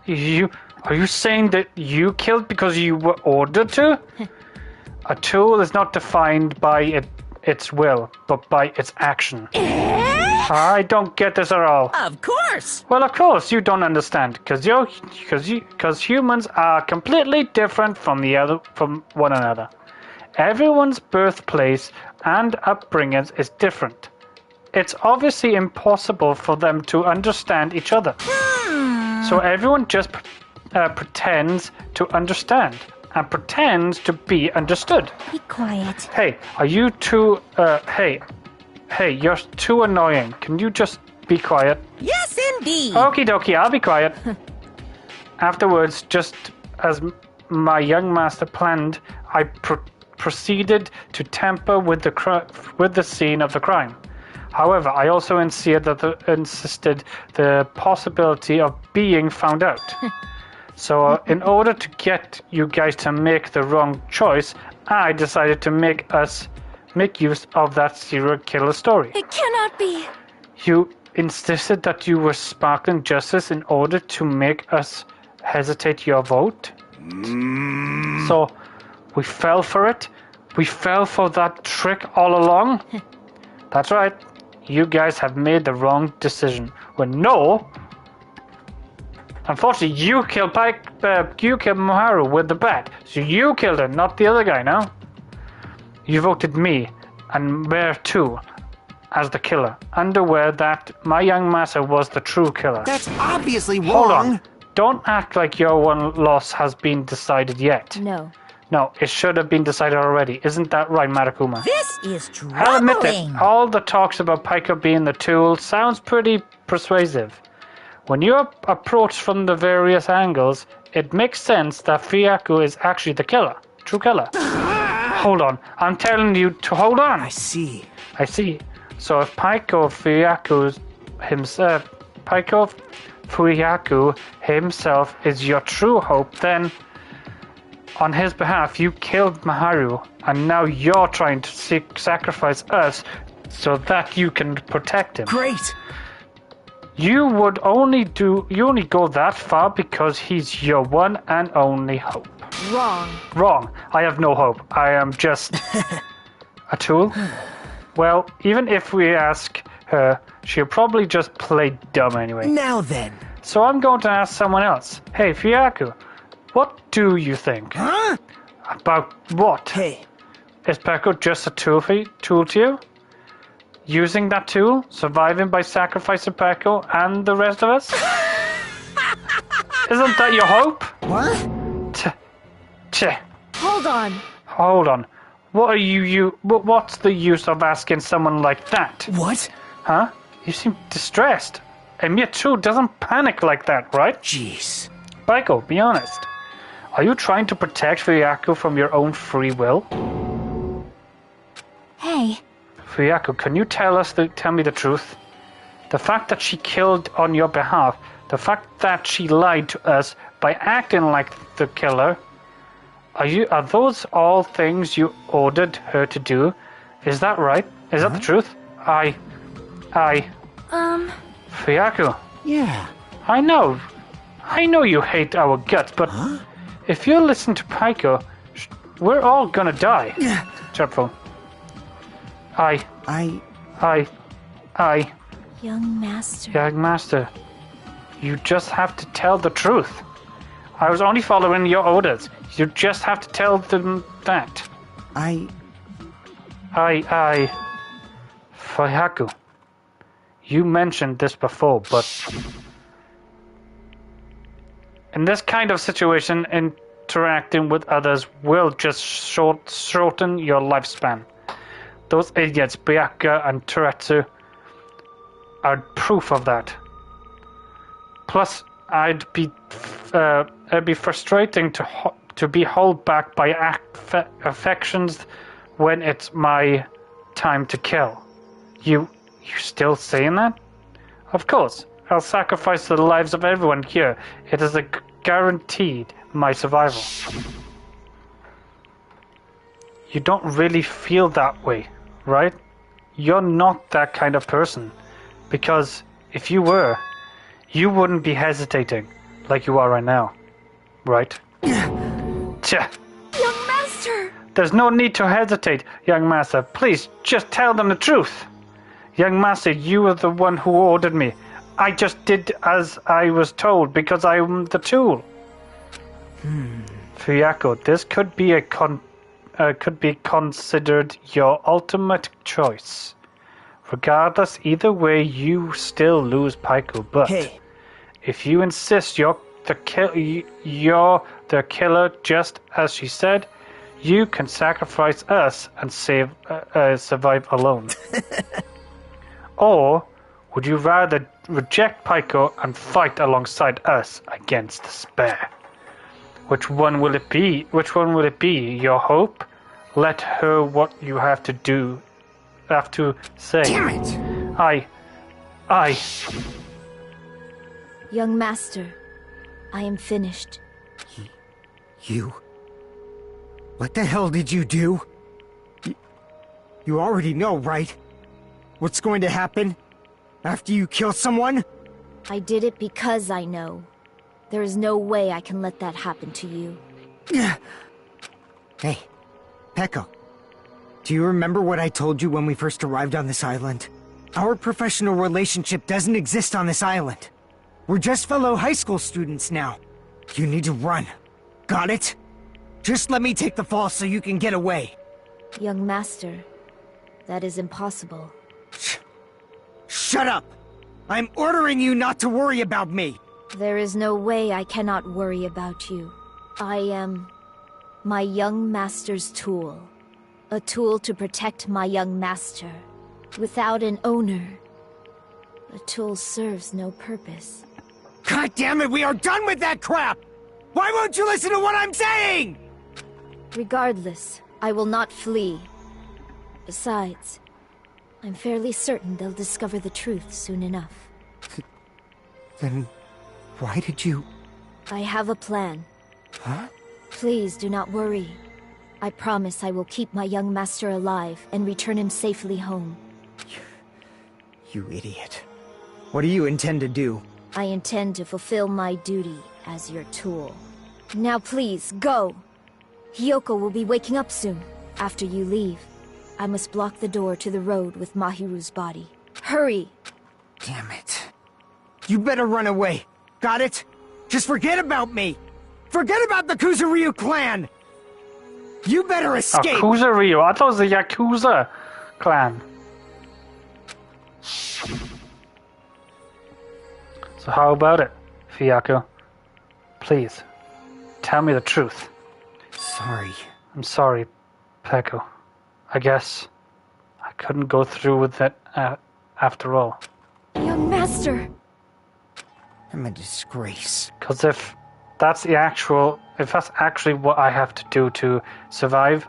Are you saying that you killed because you were ordered to? A tool is not defined by its will, but by its action. I don't get this at all. Of course. Well, of course you don't understand, because humans are completely different from one another. Everyone's birthplace and upbringing is different. It's obviously impossible for them to understand each other. So everyone just pretends to understand and pretends to be understood. Be quiet. Hey, are you too... Hey, you're too annoying. Can you just be quiet? Yes, indeed. Okie dokie, I'll be quiet. Afterwards, just as my young master planned, I proceeded to tamper with the scene of the crime. However, I also insisted the possibility of being found out. So, in order to get you guys to make the wrong choice, I decided to make use of that serial killer story. It cannot be. You insisted that you were sparkling justice in order to make us hesitate your vote? So, we fell for it? We fell for that trick all along? That's right. You guys have made the wrong decision. Unfortunately, you killed Maharu with the bat. So you killed her, not the other guy, no? You voted me, and Bear too, as the killer. Unaware that my young master was the true killer. That's obviously wrong. Hold on. Don't act like your one loss has been decided yet. No. No, it should have been decided already. Isn't that right, Marakuma? This is troubling. I'll admit it. All the talks about Paiko being the tool sounds pretty persuasive. When you approach from the various angles, it makes sense that Fyaku is actually the killer. True killer. Hold on. I'm telling you to hold on. I see. So if Paiko Fyaku himself is your true hope, then on his behalf you killed Maharu, and now you're trying to sacrifice us so that you can protect him. Great! You only go that far because he's your one and only hope. Wrong. I have no hope. I am just a tool. Well, even if we ask her, she'll probably just play dumb anyway. Now then. So I'm going to ask someone else. Hey, Fyaku, what do you think? Huh? About what? Hey. Is Peko just a tool to you? Using that tool? Surviving by sacrificing Peko and the rest of us? Isn't that your hope? What? Hold on. Hold on. What are what's the use of asking someone like that? What? Huh? You seem distressed. And Mewtwo doesn't panic like that, right? Jeez. Peko, be honest. Are you trying to protect Fyaku from your own free will? Hey. Fyaku, can you tell me the truth? The fact that she killed on your behalf, the fact that she lied to us by acting like the killer, are those all things you ordered her to do? Is that right? Is that the truth? Fyaku. Yeah. I know you hate our guts, but if you listen to Paiko, we're all gonna die. Yeah. Careful. Young master. Young master, you just have to tell the truth. I was only following your orders. You just have to tell them that. Fyaku, you mentioned this before, but in this kind of situation, interacting with others will just shorten your lifespan. Those idiots, Byaka and Turetsu, are proof of that. Plus, it'd be frustrating to be held back by affections when it's my time to kill. You still saying that? Of course, I'll sacrifice the lives of everyone here. It is guaranteed my survival. You don't really feel that way, right? You're not that kind of person. Because if you were, you wouldn't be hesitating like you are right now. Right? Tja. Young master! There's no need to hesitate, young master. Please, just tell them the truth. Young master, you were the one who ordered me. I just did as I was told because I am the tool. Fuyako, this could be could be considered your ultimate choice. Regardless, either way, you still lose Paiko. But if you insist you're the killer, just as she said, you can sacrifice us and survive alone. Or would you rather reject Paiko and fight alongside us against despair? Which one will it be? Which one will it be? Your hope? Let her what you have to do. Have to say. Damn it! I. Young master, I am finished. You? What the hell did you do? You already know, right? What's going to happen after you kill someone? I did it because I know. There is no way I can let that happen to you. Hey, Peko. Do you remember what I told you when we first arrived on this island? Our professional relationship doesn't exist on this island. We're just fellow high school students now. You need to run. Got it? Just let me take the fall so you can get away. Young master, that is impossible. Shut up! I'm ordering you not to worry about me! There is no way I cannot worry about you. I am my young master's tool. A tool to protect my young master. Without an owner, a tool serves no purpose. God damn it, we are done with that crap! Why won't you listen to what I'm saying? Regardless, I will not flee. Besides, I'm fairly certain they'll discover the truth soon enough. Then why did you... I have a plan. Huh? Please do not worry. I promise I will keep my young master alive and return him safely home. You idiot. What do you intend to do? I intend to fulfill my duty as your tool. Now please, go! Hiyoko will be waking up soon. After you leave, I must block the door to the road with Mahiru's body. Hurry! Damn it. You better run away. Got it? Just forget about me! Forget about the Kuzuryu clan! You better escape! Oh, Kuzuryu? I thought it was the Yakuza clan. So how about it, Fuyako? Please, tell me the truth. Sorry. I'm sorry, Peko. I guess I couldn't go through with it after all. Young master! I'm a disgrace. Because if that's actually what I have to do to survive,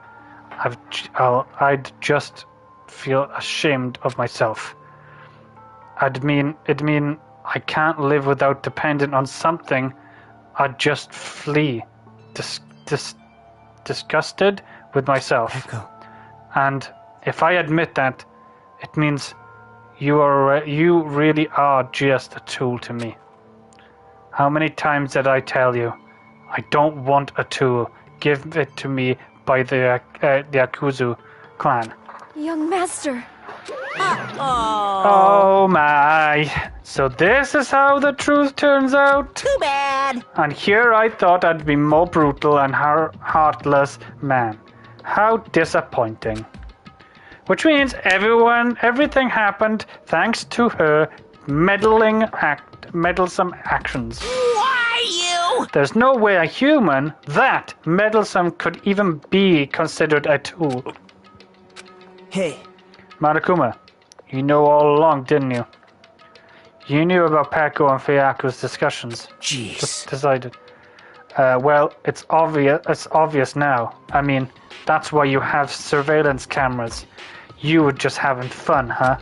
I'd just feel ashamed of myself. It'd mean I can't live without dependent on something. I'd just flee, disgusted with myself. Echo. And if I admit that, it means you really are just a tool to me. How many times did I tell you, I don't want a tool. Give it to me by the Yakuza clan. Young master. Oh my. So this is how the truth turns out? Too bad. And here I thought I'd be more brutal and heartless man. How disappointing. Which means everything happened thanks to her meddlesome actions. Why you? There's no way a human that meddlesome could even be considered a tool. Hey. Monokuma, you know all along, didn't you? You knew about Peko and Fuyaku's discussions. Jeez. Just decided. Well, it's obvious now. I mean, that's why you have surveillance cameras. You were just having fun, huh?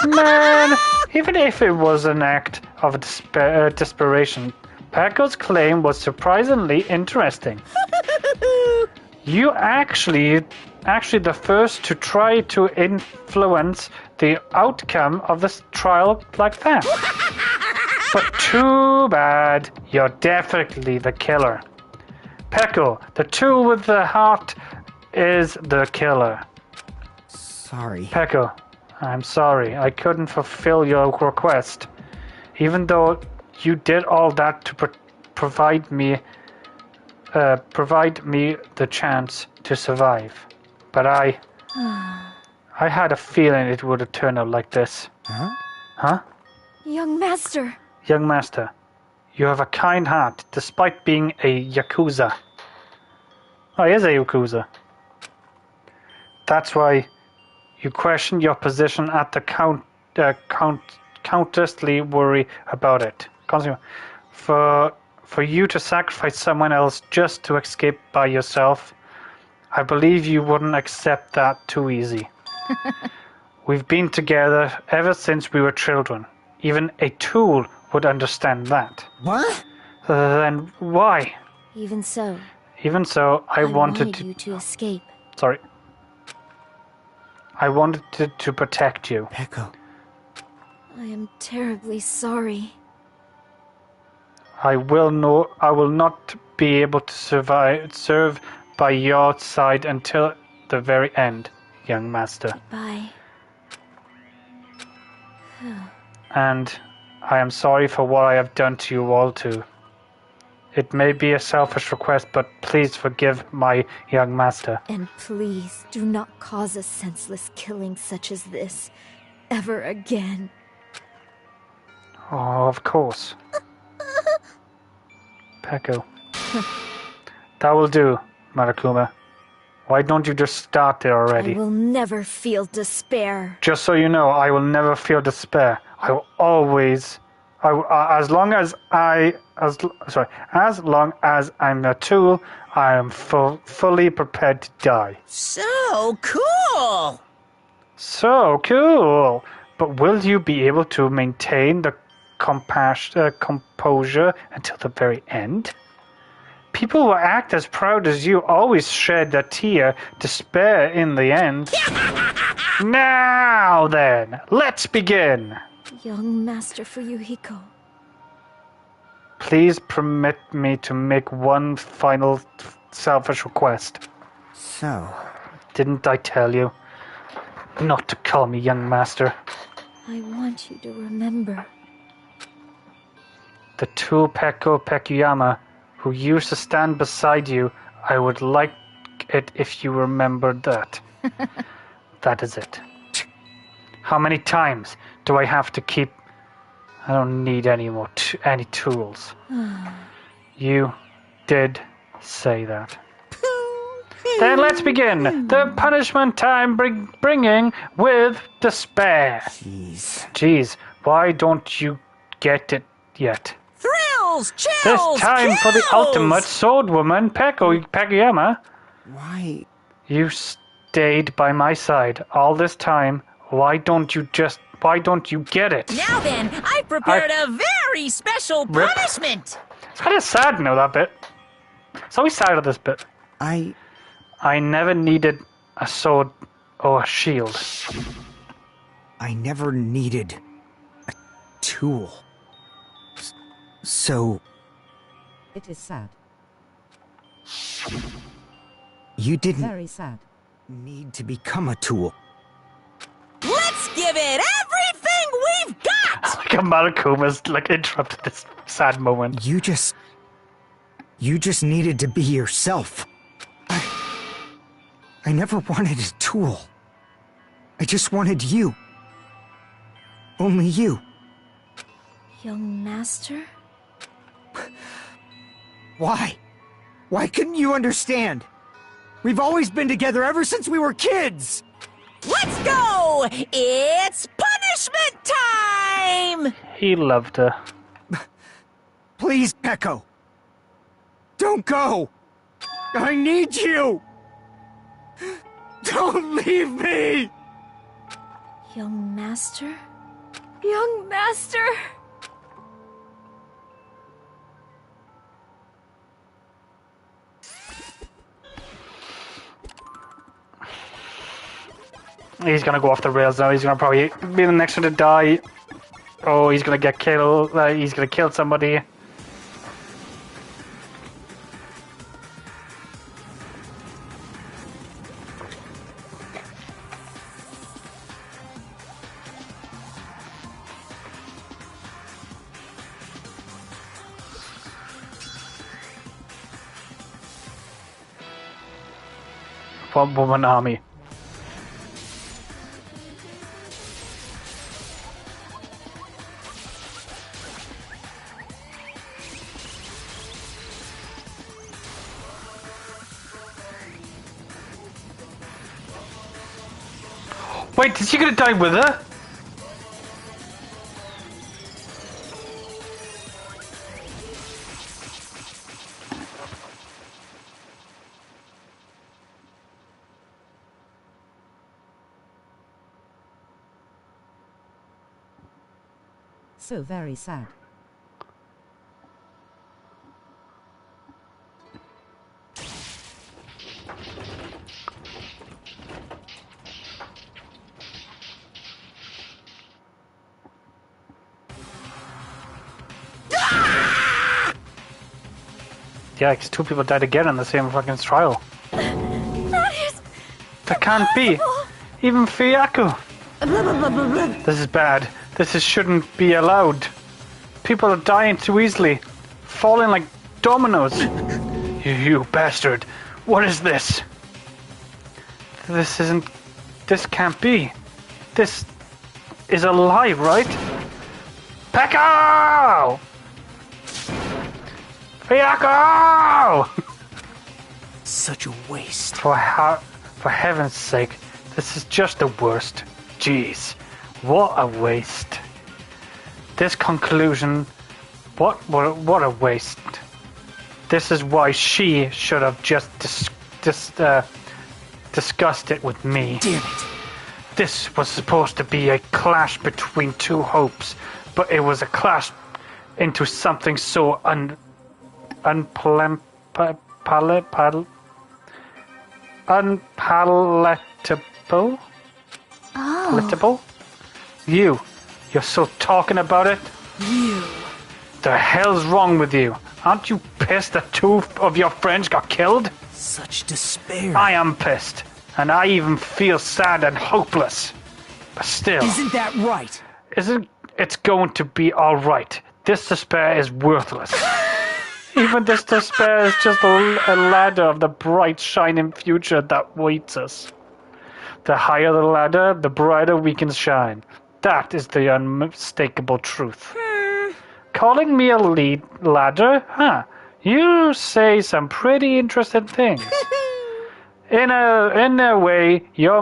Man, even if it was an act of desperation, Peko's claim was surprisingly interesting. You actually the first to try to influence the outcome of this trial like that. But too bad, you're definitely the killer. Peko, the tool with the heart, is the killer. Sorry. Peko, I'm sorry, I couldn't fulfill your request. Even though you did all that to provide me the chance to survive. But I had a feeling it would have turned out like this. Huh? Young master. Young master, you have a kind heart, despite being a Yakuza. Oh, he is a Yakuza. That's why you question your position at the countlessly worry about it. For you to sacrifice someone else just to escape by yourself, I believe you wouldn't accept that too easy. We've been together ever since we were children. Even a tool would understand that. What? Then why? Even so, I wanted you to escape. Sorry. I wanted to protect you. Peko. I am terribly sorry. I will not be able to serve by your side until the very end, young master. Bye. And I am sorry for what I have done to you all too. It may be a selfish request, but please forgive my young master. And please do not cause a senseless killing such as this ever again. Oh, of course. Peko. That will do, Marakuma. Why don't you just start there already? I will never feel despair. Just so you know, I will never feel despair. I will always... as long as I'm a tool, I am fully prepared to die. So cool! So cool! But will you be able to maintain the composure until the very end? People who act as proud as you always shed a tear, despair in the end. Now then, let's begin! Young Master Fuyuhiko. Please permit me to make one final selfish request. So? Didn't I tell you not to call me young master? I want you to remember. The tool Peko Pekuyama, who used to stand beside you, I would like it if you remembered that. That is it. How many times do I have to keep... I don't need any more any tools. You did say that. Then let's begin. The punishment time bringing with despair. Jeez, why don't you get it yet? Thrills, chills, This time kills! for the ultimate sword woman, Pekuyama. Why? You stayed by my side all this time. Why don't you get it? Now then, I've prepared a very special punishment. It's kind of sad now, that bit. It's always sad of this bit. I never needed a sword or a shield. I never needed a tool. So... It is sad. You didn't... Very sad. ...need to become a tool. Let's give it everything we've got! Like Malakuma's interrupted this sad moment. You just needed to be yourself. I never wanted a tool. I just wanted you. Only you. Young Master? Why? Why couldn't you understand? We've always been together ever since we were kids! Let's go! It's punishment time! He loved her. Please, Peko. Don't go! I need you! Don't leave me! Young Master? Young Master! He's gonna go off the rails now. He's gonna probably be the next one to die. Oh, he's gonna get killed. He's gonna kill somebody. one-woman army. Wait, is she gonna die with her? So very sad. Yikes, 2 people died again in the same fucking trial. That can't be. Even Fyaku. This is bad. Shouldn't be allowed. People are dying too easily. Falling like dominoes. You bastard. What is this? This can't be. This is alive, right? Pekko! Fyaku! Such a waste. For heaven's sake, this is just the worst. Jeez, what a waste. This conclusion, what a waste. This is why she should have just discussed it with me. Damn it. This was supposed to be a clash between 2 hopes, but it was a clash into something so unpalatable. Oh. Palatable? You're still talking about it? You. The hell's wrong with you? Aren't you pissed that 2 of your friends got killed? Such despair. I am pissed, and I even feel sad and hopeless. But still... Isn't that right? It's going to be alright. This despair is worthless. Even this despair is just a ladder of the bright, shining future that waits us. The higher the ladder, the brighter we can shine. That is the unmistakable truth. Calling me a ladder? Huh. You say some pretty interesting things. In a way, you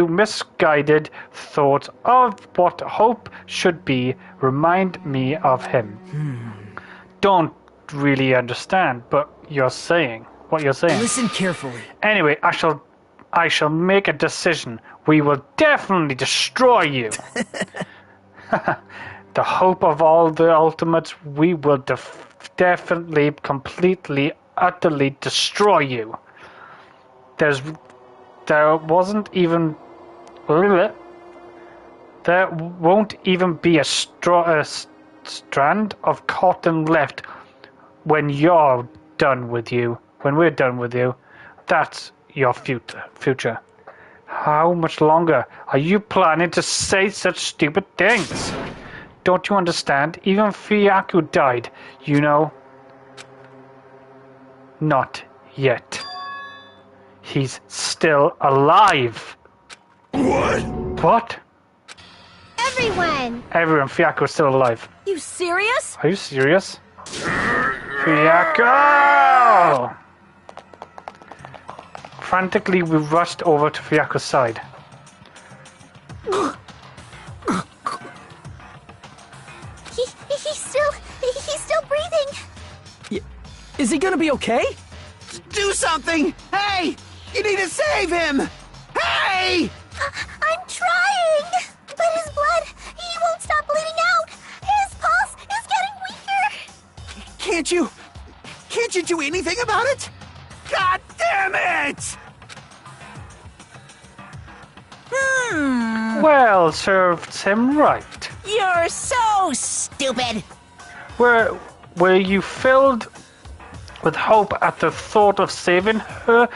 misguided thoughts of what hope should be remind me of him. Don't really understand, but what you're saying. Listen carefully. Anyway, I shall make a decision. We will definitely destroy you. The hope of all the ultimates, we will definitely, completely, utterly destroy you. There won't even be a strand of cotton left when you're done with you. When we're done with you, that's your future. How much longer are you planning to say such stupid things? Don't you understand? Even Fyaku died, you know. Not yet. He's still alive. What? Everyone! Everyone, Fyaku is still alive. You serious? Are you serious? Fyaku! Frantically, we rushed over to Fyaku's side. He's still breathing. Is he gonna be okay? Do something! Hey! You need to save him! Hey! I'm trying! But his blood, he won't stop bleeding out! His pulse is getting weaker! Can't you do anything about it? God damn it! Well, served him right. You're so stupid. Were you filled with hope at the thought of saving her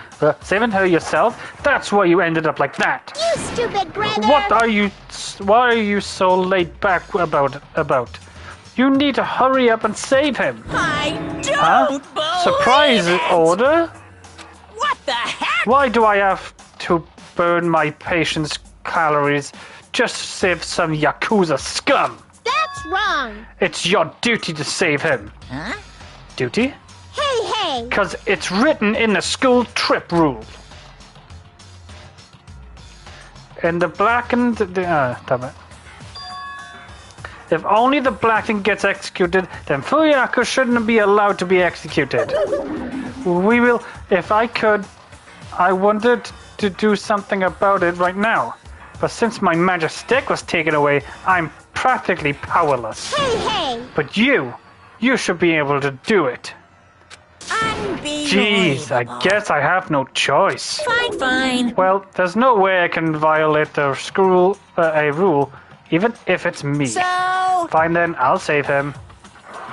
yourself? That's why you ended up like that. You stupid brother! Why are you so laid back about? You need to hurry up and save him. I don't believe Surprise it. order? Why do I have to burn my patients' calories just to save some Yakuza scum? That's wrong. It's your duty to save him. Huh? Duty? Hey! Because it's written in the school trip rule. In the blackened... damn it. If only the blackened gets executed, then Fuyako shouldn't be allowed to be executed. We will... If I could... I wanted to do something about it right now. But since my magic stick was taken away, I'm practically powerless. Hey! But you should be able to do it. Jeez, I guess I have no choice. Fine. Well, there's no way I can violate the school a rule, even if it's me. So... Fine then, I'll save him.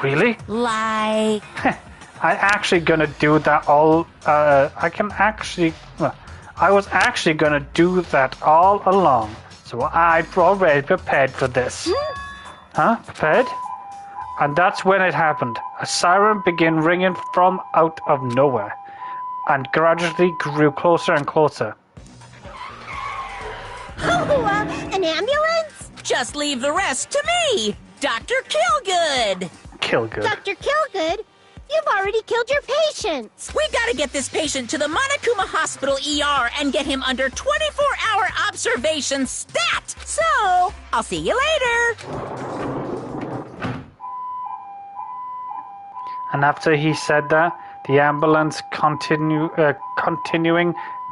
Really? Like... I'm actually gonna do that all... I was actually gonna do that all along. So I've already prepared for this. Huh? Prepared? And that's when it happened. A siren began ringing from out of nowhere, and gradually grew closer and closer. An ambulance? Just leave the rest to me, Dr. Killgood. Killgood. Dr. Killgood? You've already killed your patients. We gotta get this patient to the Monokuma Hospital ER and get him under 24-hour observation stat. So, I'll see you later. And after he said that, the ambulance continuing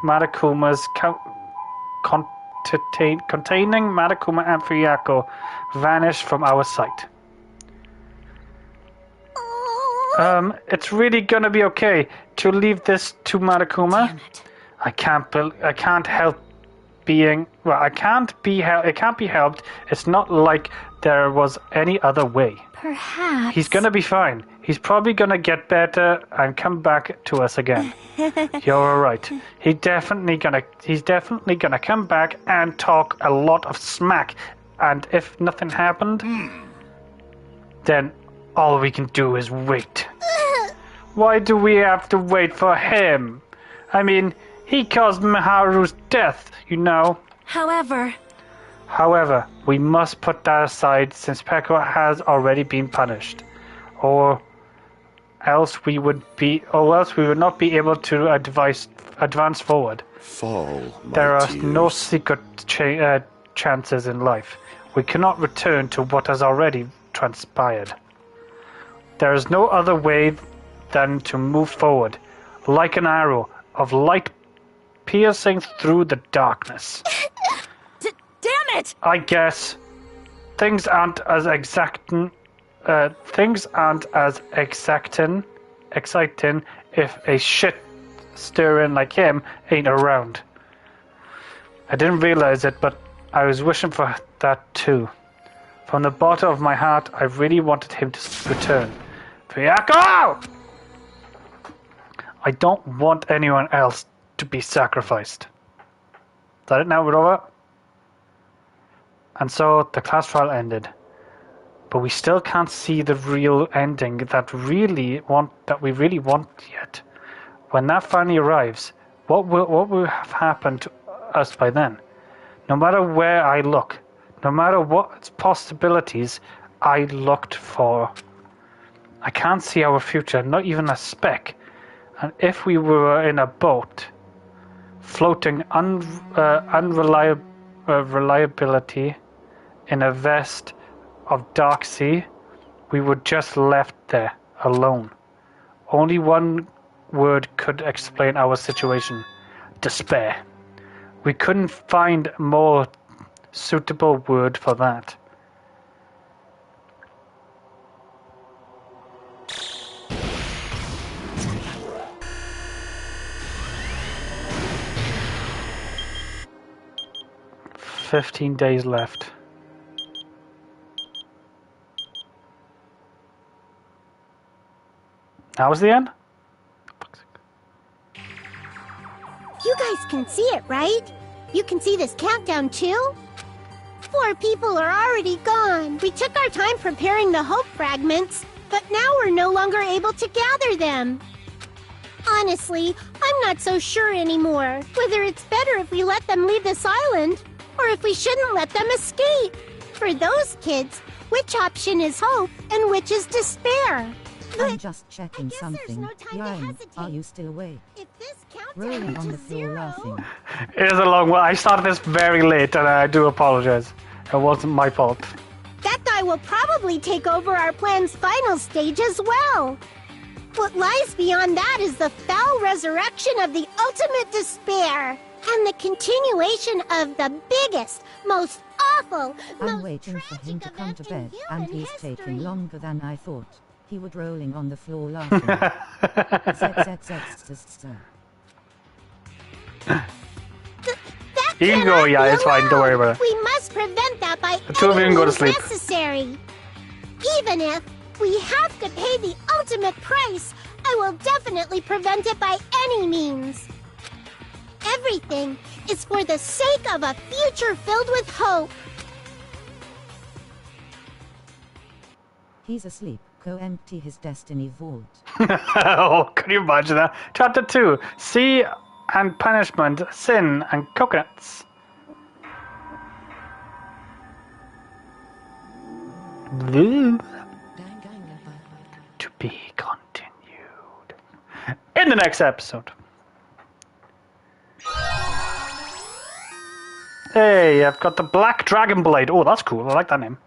Matakuma's containing Matakuma and Fuyako vanished from our sight. It's really gonna be okay to leave this to Matakuma. Damn it. It can't be helped. It's not like there was any other way. Perhaps. He's gonna be fine. He's probably gonna get better and come back to us again. You're right. He's definitely gonna come back and talk a lot of smack. And if nothing happened, then all we can do is wait. Why do we have to wait for him? I mean, he caused Miharu's death, you know. However, we must put that aside since Peko has already been punished. Or else we would not be able to advance forward. There are no secret chances in life. We cannot return to what has already transpired. There is no other way than to move forward, like an arrow of light piercing through the darkness. Damn it! I guess things aren't as exciting if a shit stirring like him ain't around. I didn't realize it, but I was wishing for that too. From the bottom of my heart, I really wanted him to return. Fuyako! I don't want anyone else to be sacrificed. Is that it now? We're over? And so the class trial ended. But we still can't see the real ending that we really want yet. When that finally arrives, what will have happened to us by then? No matter where I look, no matter what possibilities I looked for, I can't see our future, not even a speck. And if we were in a boat, floating reliability in a vast of dark sea, we were just left there, alone. Only one word could explain our situation: despair. We couldn't find a more suitable word for that. "15 days left." That was the end? You guys can see it, right? You can see this countdown too? 4 people are already gone. We took our time preparing the hope fragments, but now we're no longer able to gather them. Honestly, I'm not so sure anymore whether it's better if we let them leave this island or if we shouldn't let them escape. For those kids, which option is hope and which is despair? I'm just checking something. Yain, are you still awake? Rolling on the floor laughing. It is a long one. I started this very late and I do apologize. It wasn't my fault. That guy will probably take over our plan's final stage as well. What lies beyond that is the foul resurrection of the ultimate despair and the continuation of the biggest, most awful, I'm waiting for him to come to bed, and he's taking longer than I thought. He would rolling on the floor laughing. You can go, yeah, it's fine, don't worry about it. We must prevent that by The two of you can go to sleep. necessary. Even if we have to pay the ultimate price, I will definitely prevent it by any means. Everything is for the sake of a future filled with hope. He's asleep. Go empty his destiny vault. Oh, can you imagine that? Chapter 2. Sea and Punishment, Sin and Coconuts. To be continued in the next episode. Hey, I've got the Black Dragon Blade. Oh, that's cool. I like that name.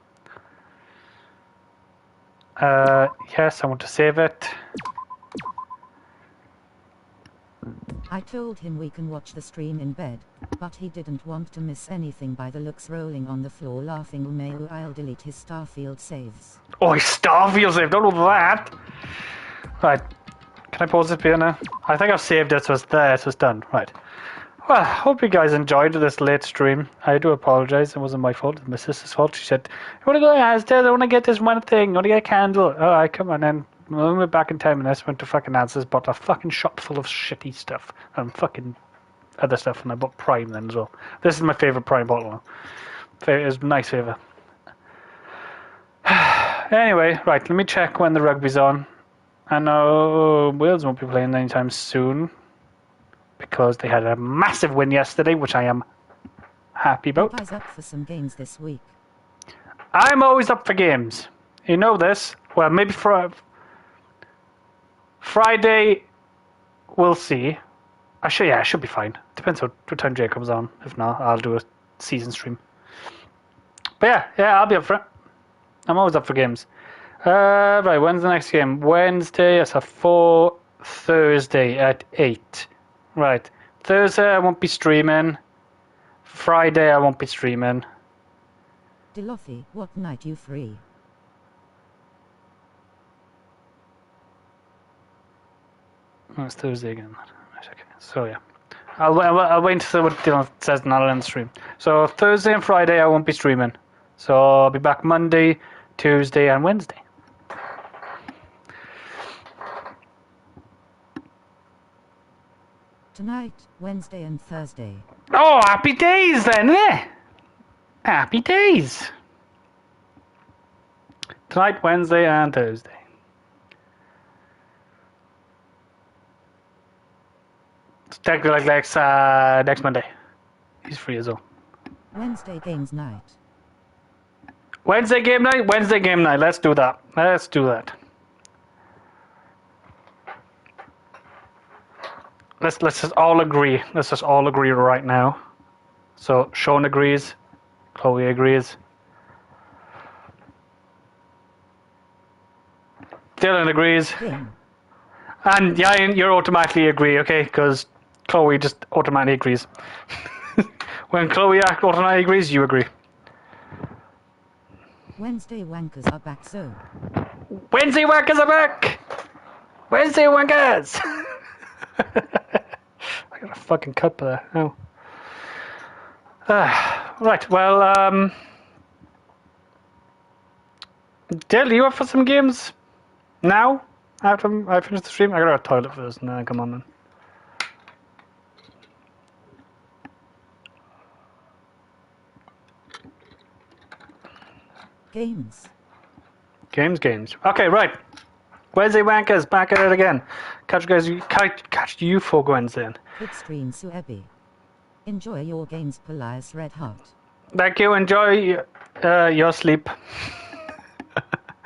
Yes, I want to save it. I told him we can watch the stream in bed, but he didn't want to miss anything by the looks rolling on the floor laughing. I'll delete his Starfield saves. Oh, his Starfield save, don't know that! Right, can I pause it here now? I think I've saved it, so it's there, so it's done. Right. Well, hope you guys enjoyed this late stream. I do apologise, it wasn't my fault, it was my sister's fault. She said, I want to go downstairs, I want to get this one thing, I want to get a candle. Alright, come on then. When we were back in 10 minutes, went to fucking Answers, bought a fucking shop full of shitty stuff. And fucking other stuff, and I bought Prime then as well. This is my favourite Prime bottle. It was a nice favour. Anyway, right, let me check when the rugby's on. I know Wales won't be playing anytime soon. Because they had a massive win yesterday, which I am happy about. Papa's up for some games this week. I'm always up for games. You know this. Well, maybe for Friday, we'll see. I should be fine. Depends what time Jay comes on. If not, I'll do a season stream. But yeah, I'll be up for it. I'm always up for games. Right, when's the next game? Wednesday, it's a 4, Thursday at 8. Right. Thursday I won't be streaming. Friday I won't be streaming. Delothy, what night you free? Oh, it's Thursday again. Right, okay. So yeah. I'll wait to see what Dylan says and I'll end the stream. So Thursday and Friday I won't be streaming. So I'll be back Monday, Tuesday and Wednesday. Tonight, Wednesday and Thursday. Oh, happy days then, eh? Happy days. Tonight, Wednesday and Thursday. It's technically like next Monday. He's free as well. Wednesday games night. Wednesday game night? Wednesday game night. Let's do that. Let's do that. Let's just all agree. Let's just all agree right now. So Sean agrees. Chloe agrees. Dylan agrees. And Yain, you automatically agree, okay? Because Chloe just automatically agrees. When Chloe automatically agrees, you agree. Wednesday wankers are back, so. Wednesday wankers are back! Wednesday wankers! I got a fucking cup there. Oh. Right, well, Dill, you up for some games? Now? After I finish the stream? I gotta go to the toilet first and then I come on then. Games. Games. Okay, right. Wednesday wankers, back at it again. Catch you folk Wednesday. Good stream, Suebi. Enjoy your games, Polias Red Heart. Thank you. Enjoy your sleep.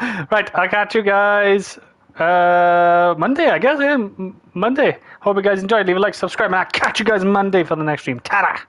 Right, I'll catch you guys Monday, I guess. Yeah, Monday. Hope you guys enjoyed. Leave a like, subscribe, and I'll catch you guys Monday for the next stream. Ta-da!